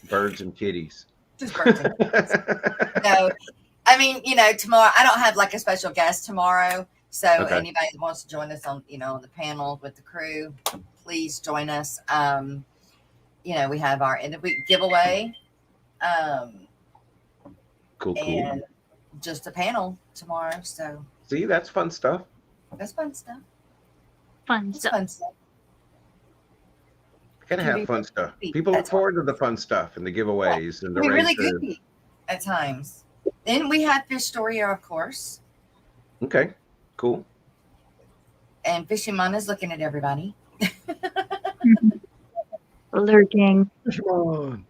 birds and kitties? Just birds and kids. No, I mean, tomorrow I don't have like a special guest tomorrow. So Okay. anybody that wants to join us on, on the panel with the crew, please join us. We have our end of week giveaway. Cool. And just a panel tomorrow. So See, that's fun stuff. that's fun stuff. Fun It's stuff. fun stuff. Gotta Can be have fun stuff. goofy. People That's look forward to the fun stuff and the giveaways and the We're really races. goofy at times. Then we had Fish Story, of course. Okay, cool. And Fishing Mana's looking at everybody. Lurking. Come on.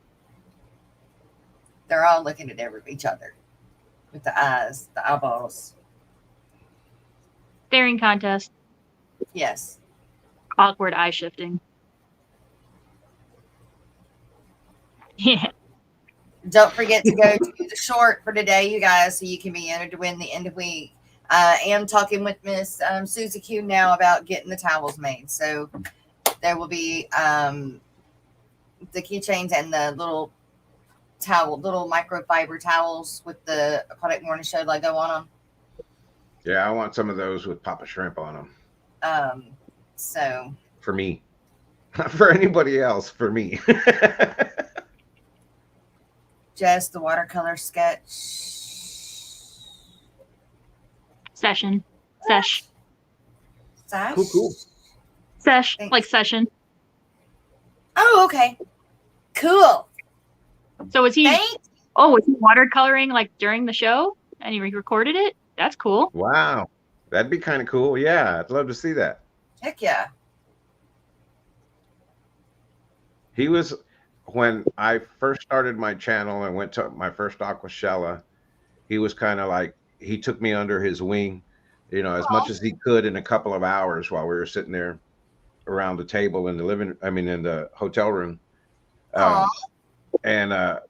They're all looking at each other with the eyes, the eyeballs. Staring contest. Yes. Awkward eye shifting. Yeah. Don't forget to go to the short for today, you guys, so you can be entered to win the end of week. I am talking with Miss Susie Q now about getting the towels made. So there will be the keychains and the little microfiber towels with the Aquatic Morning Show logo on them. Yeah, I want some of those with Papa Shrimp on them. So For me. Not for anybody else, for me. just the watercolor sketch Session. Sesh. sash. Cool. Sesh. Thanks. Like session. Oh, okay. Cool. So was he Thanks. was he watercoloring like during the show and he recorded it? That's cool. Wow. That'd be kind of cool. Yeah, I'd love to see that. Heck yeah. He was, when I first started my channel and went to my first Aquashella, he was kind of like, he took me under his wing, as much as he could in a couple of hours while we were sitting there around the table in the hotel room. And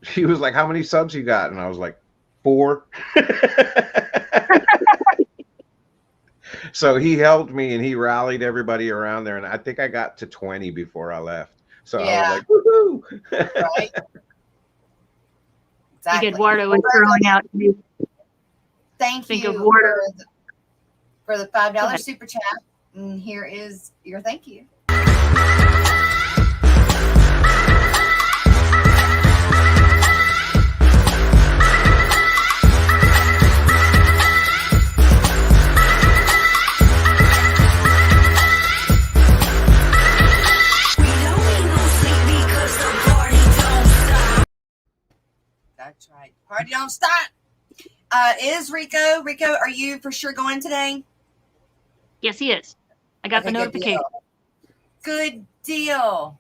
he was like, how many subs you got? And I was like, 4. So he helped me and he rallied everybody around there. And I think I got to 20 before I left. So I was like, woohoo. Right. Exactly. Eduardo was throwing out. Thank you for the $5 super chat. And here is your thank you. That's right. Party don't stop. Is Rico? Rico, are you for sure going today? Yes, he is. I got the notification. Good deal.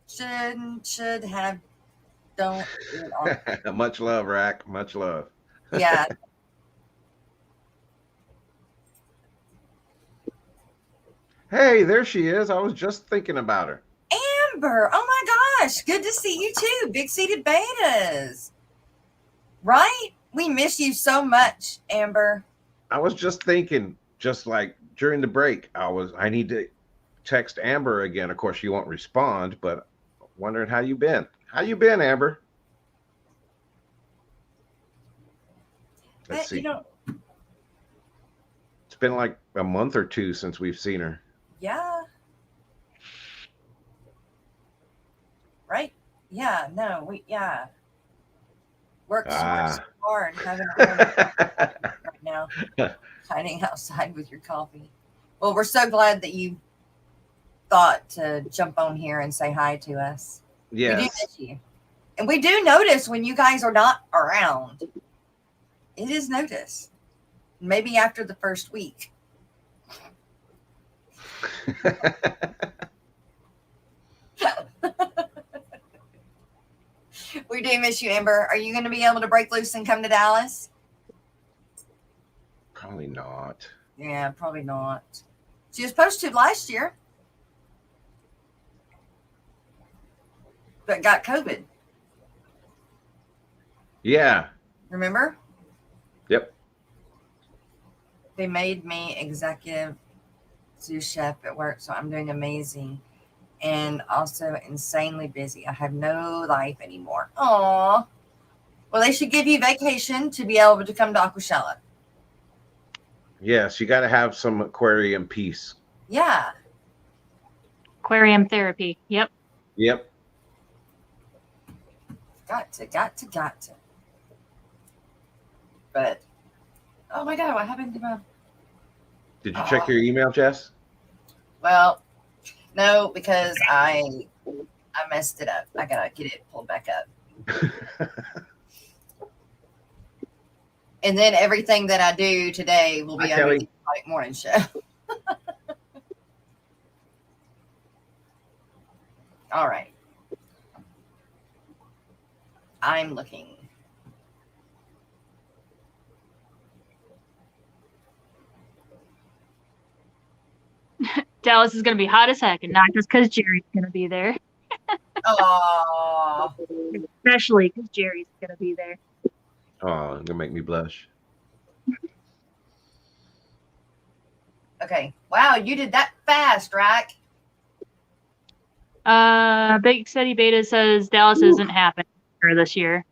Should have. Don't. Much love, Rack. Much love. Yeah. Hey, there she is. I was just thinking about her. Amber. Oh my gosh. Good to see you too. Big seated betas. Right? We miss you so much, Amber. I was just thinking, just like during the break, I need to text Amber again. Of course, she won't respond, but wondering how you been. How you been, Amber? Let's see. It's been like a month or 2 since we've seen her. Yeah. Right? Yeah. No, yeah. Work so hard having right now, hiding outside with your coffee. Well, we're so glad that you thought to jump on here and say hi to us. Yes. We do miss you. And we do notice when you guys are not around. It is noticed. Maybe after the first week. We do miss you, Amber. Are you going to be able to break loose and come to Dallas? Probably not. Yeah, probably not. She was supposed to last year, but got COVID. Yeah. Remember? Yep. They made me executive sous chef at work, so I'm doing amazing. And also insanely busy. I have no life anymore. Aw. Well, they should give you vacation to be able to come to Aquashella. Yes, you got to have some aquarium peace. Yeah. Aquarium therapy. Yep. Yep. Got to. But, oh my God, what happened to my... Did you check your email, Jess? Well, no, because I messed it up. I gotta get it pulled back up. And then everything that I do today will be under the Aquatic Morning Show. All right. I'm looking. Dallas is going to be hot as heck, and not just because Jerry's going to be there. Oh, especially because Jerry's going to be there. Oh, it's going to make me blush. Okay. Wow, you did that fast, Rack. Big Steady Beta says Dallas isn't happening for this year.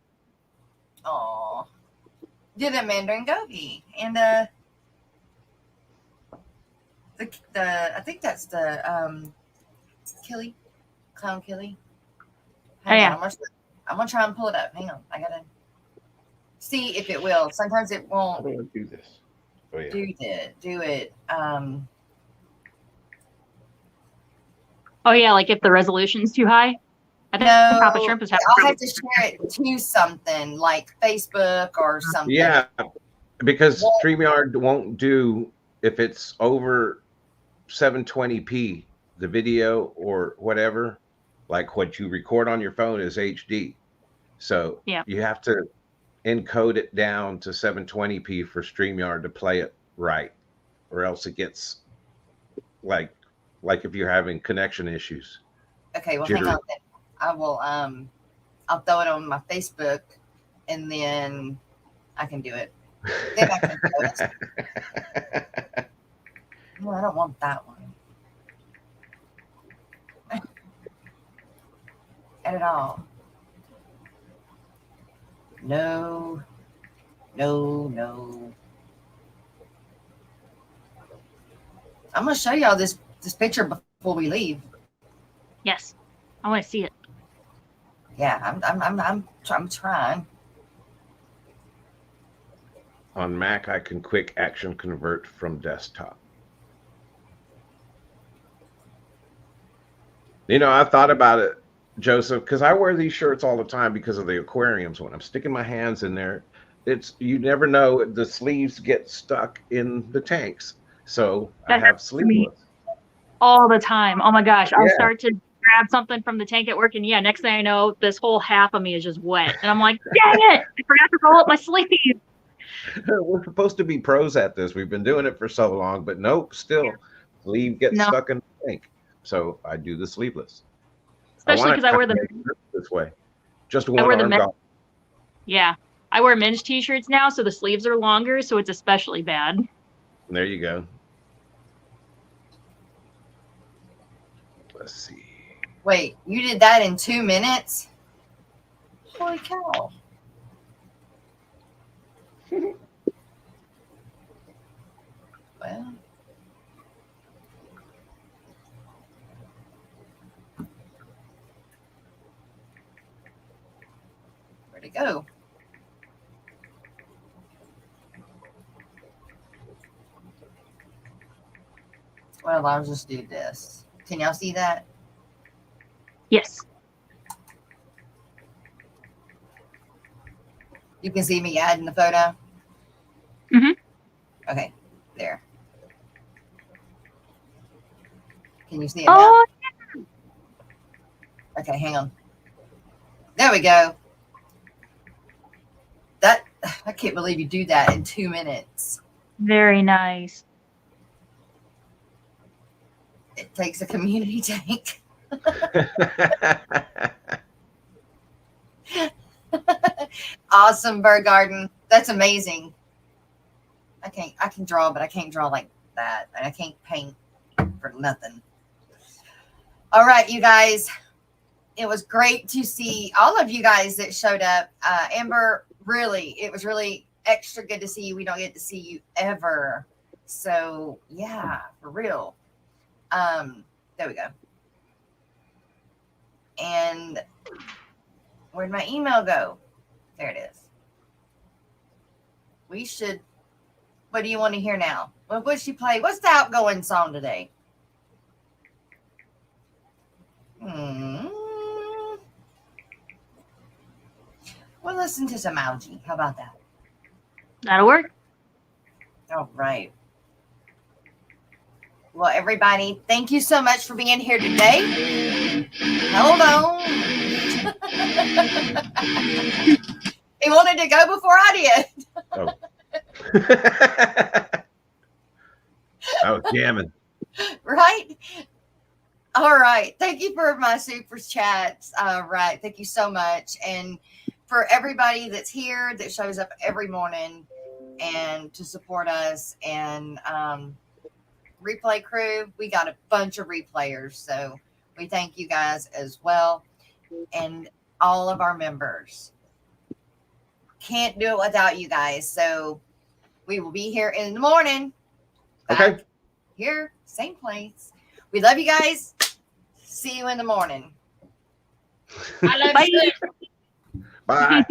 Oh, did a Mandarin Gobi and the I think that's the Clown Killy. Hang on, I'm gonna try and pull it up. Hang on, I gotta see if it will. Sometimes it won't. I'm gonna do this. Oh yeah. Do it. Oh yeah, like if the resolution's too high. I think No, Papa Shrimp is having I'll trouble. have to share it to something like Facebook or something. Yeah, because StreamYard won't do if it's over 720p, the video or whatever, like what you record on your phone is HD. So Yeah. you have to encode it down to 720p for StreamYard to play it right, or else it gets like if you're having connection issues. Okay, well, Jittery. hang on then. I will I'll throw it on my Facebook and then I can do it. Then I can do it. No, I don't want that one. At all. No. No. I'm gonna show y'all this picture before we leave. Yes, I want to see it. Yeah, I'm trying. On Mac, I can quick action convert from desktop. You know, I thought about it, Joseph, because I wear these shirts all the time because of the aquariums. When I'm sticking my hands in there, you never know, the sleeves get stuck in the tanks. So I have sleeveless all the time. Oh my gosh, I'll start to grab something from the tank at work, and next thing I know, this whole half of me is just wet, and I'm like, dang it, I forgot to roll up my sleeve. We're supposed to be pros at this. We've been doing it for so long, but nope, still, sleeve gets stuck in the tank. So I do the sleeveless. Especially because I wear this way. Just one arm golf. Yeah, I wear men's t-shirts now, so the sleeves are longer, so it's especially bad. There you go. Let's see. Wait, you did that in 2 minutes? Holy cow. Well. Where'd it go? Well, I'll just do this. Can y'all see that? Yes. You can see me adding the photo? Mm-hmm. Okay, there. Can you see it now? Oh, yeah. Okay, hang on. There we go. I can't believe you do that in 2 minutes. Very nice. It takes a community tank. Awesome, Bird Garden. That's amazing. I can draw, but I can't draw like that. And I can't paint for nothing. All right, you guys. It was great to see all of you guys that showed up. Amber, really, it was really extra good to see you. We don't get to see you ever. So, yeah, for real. There we go. And where'd my email go? There it is. We should, what do you want to hear now? What would she play? What's the outgoing song today? We'll listen to some algae. How about that? That'll work. All right. Well, everybody, thank you so much for being here today. Hold on. He wanted to go before I did. Oh. I was jamming. Right? All right. Thank you for my super chats. All right. Thank you so much. And for everybody that's here, that shows up every morning and to support us, and replay crew, we got a bunch of replayers, so we thank you guys as well, and all of our members. Can't do it without you guys, so we will be here in the morning. Okay. Here, same place. We love you guys. See you in the morning. I love you. Bye.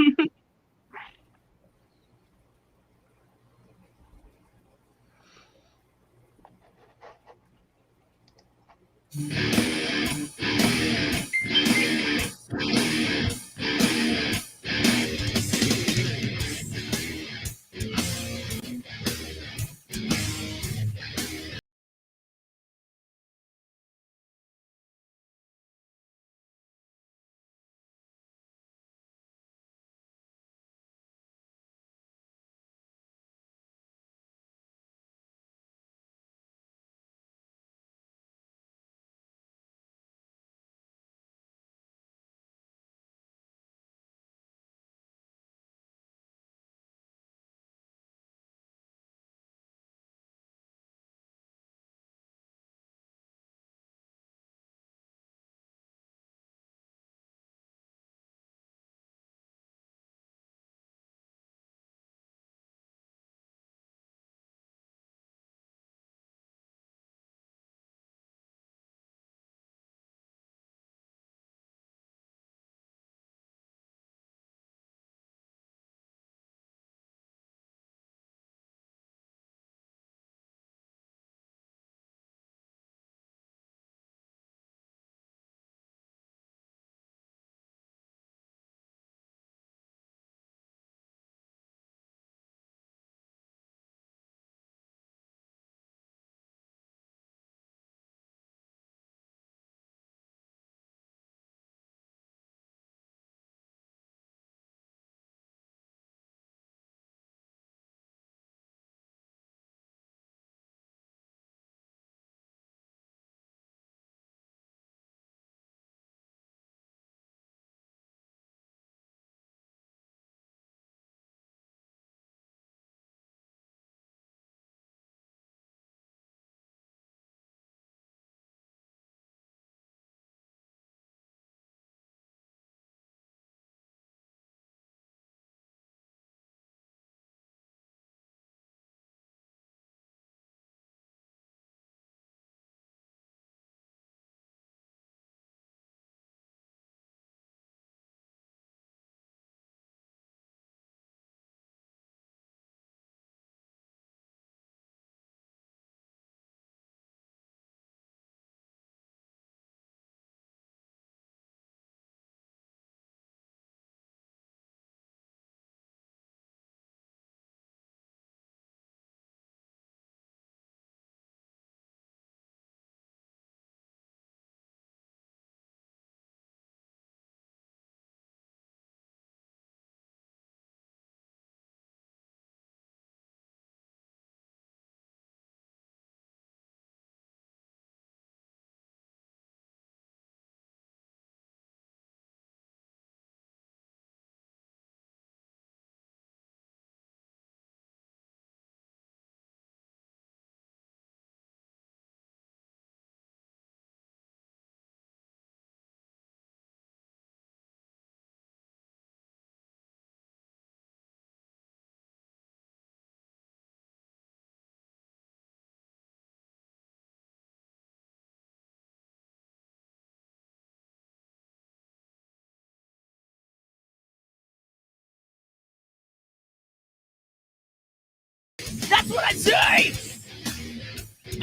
what I say.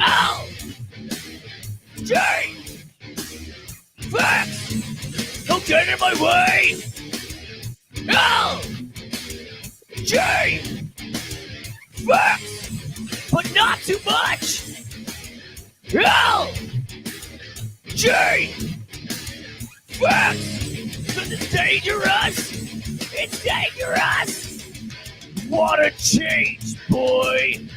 L J Facts. Don't get in my way. L J Facts, but not too much. L J Facts, because it's dangerous. It's dangerous. What a change, boy.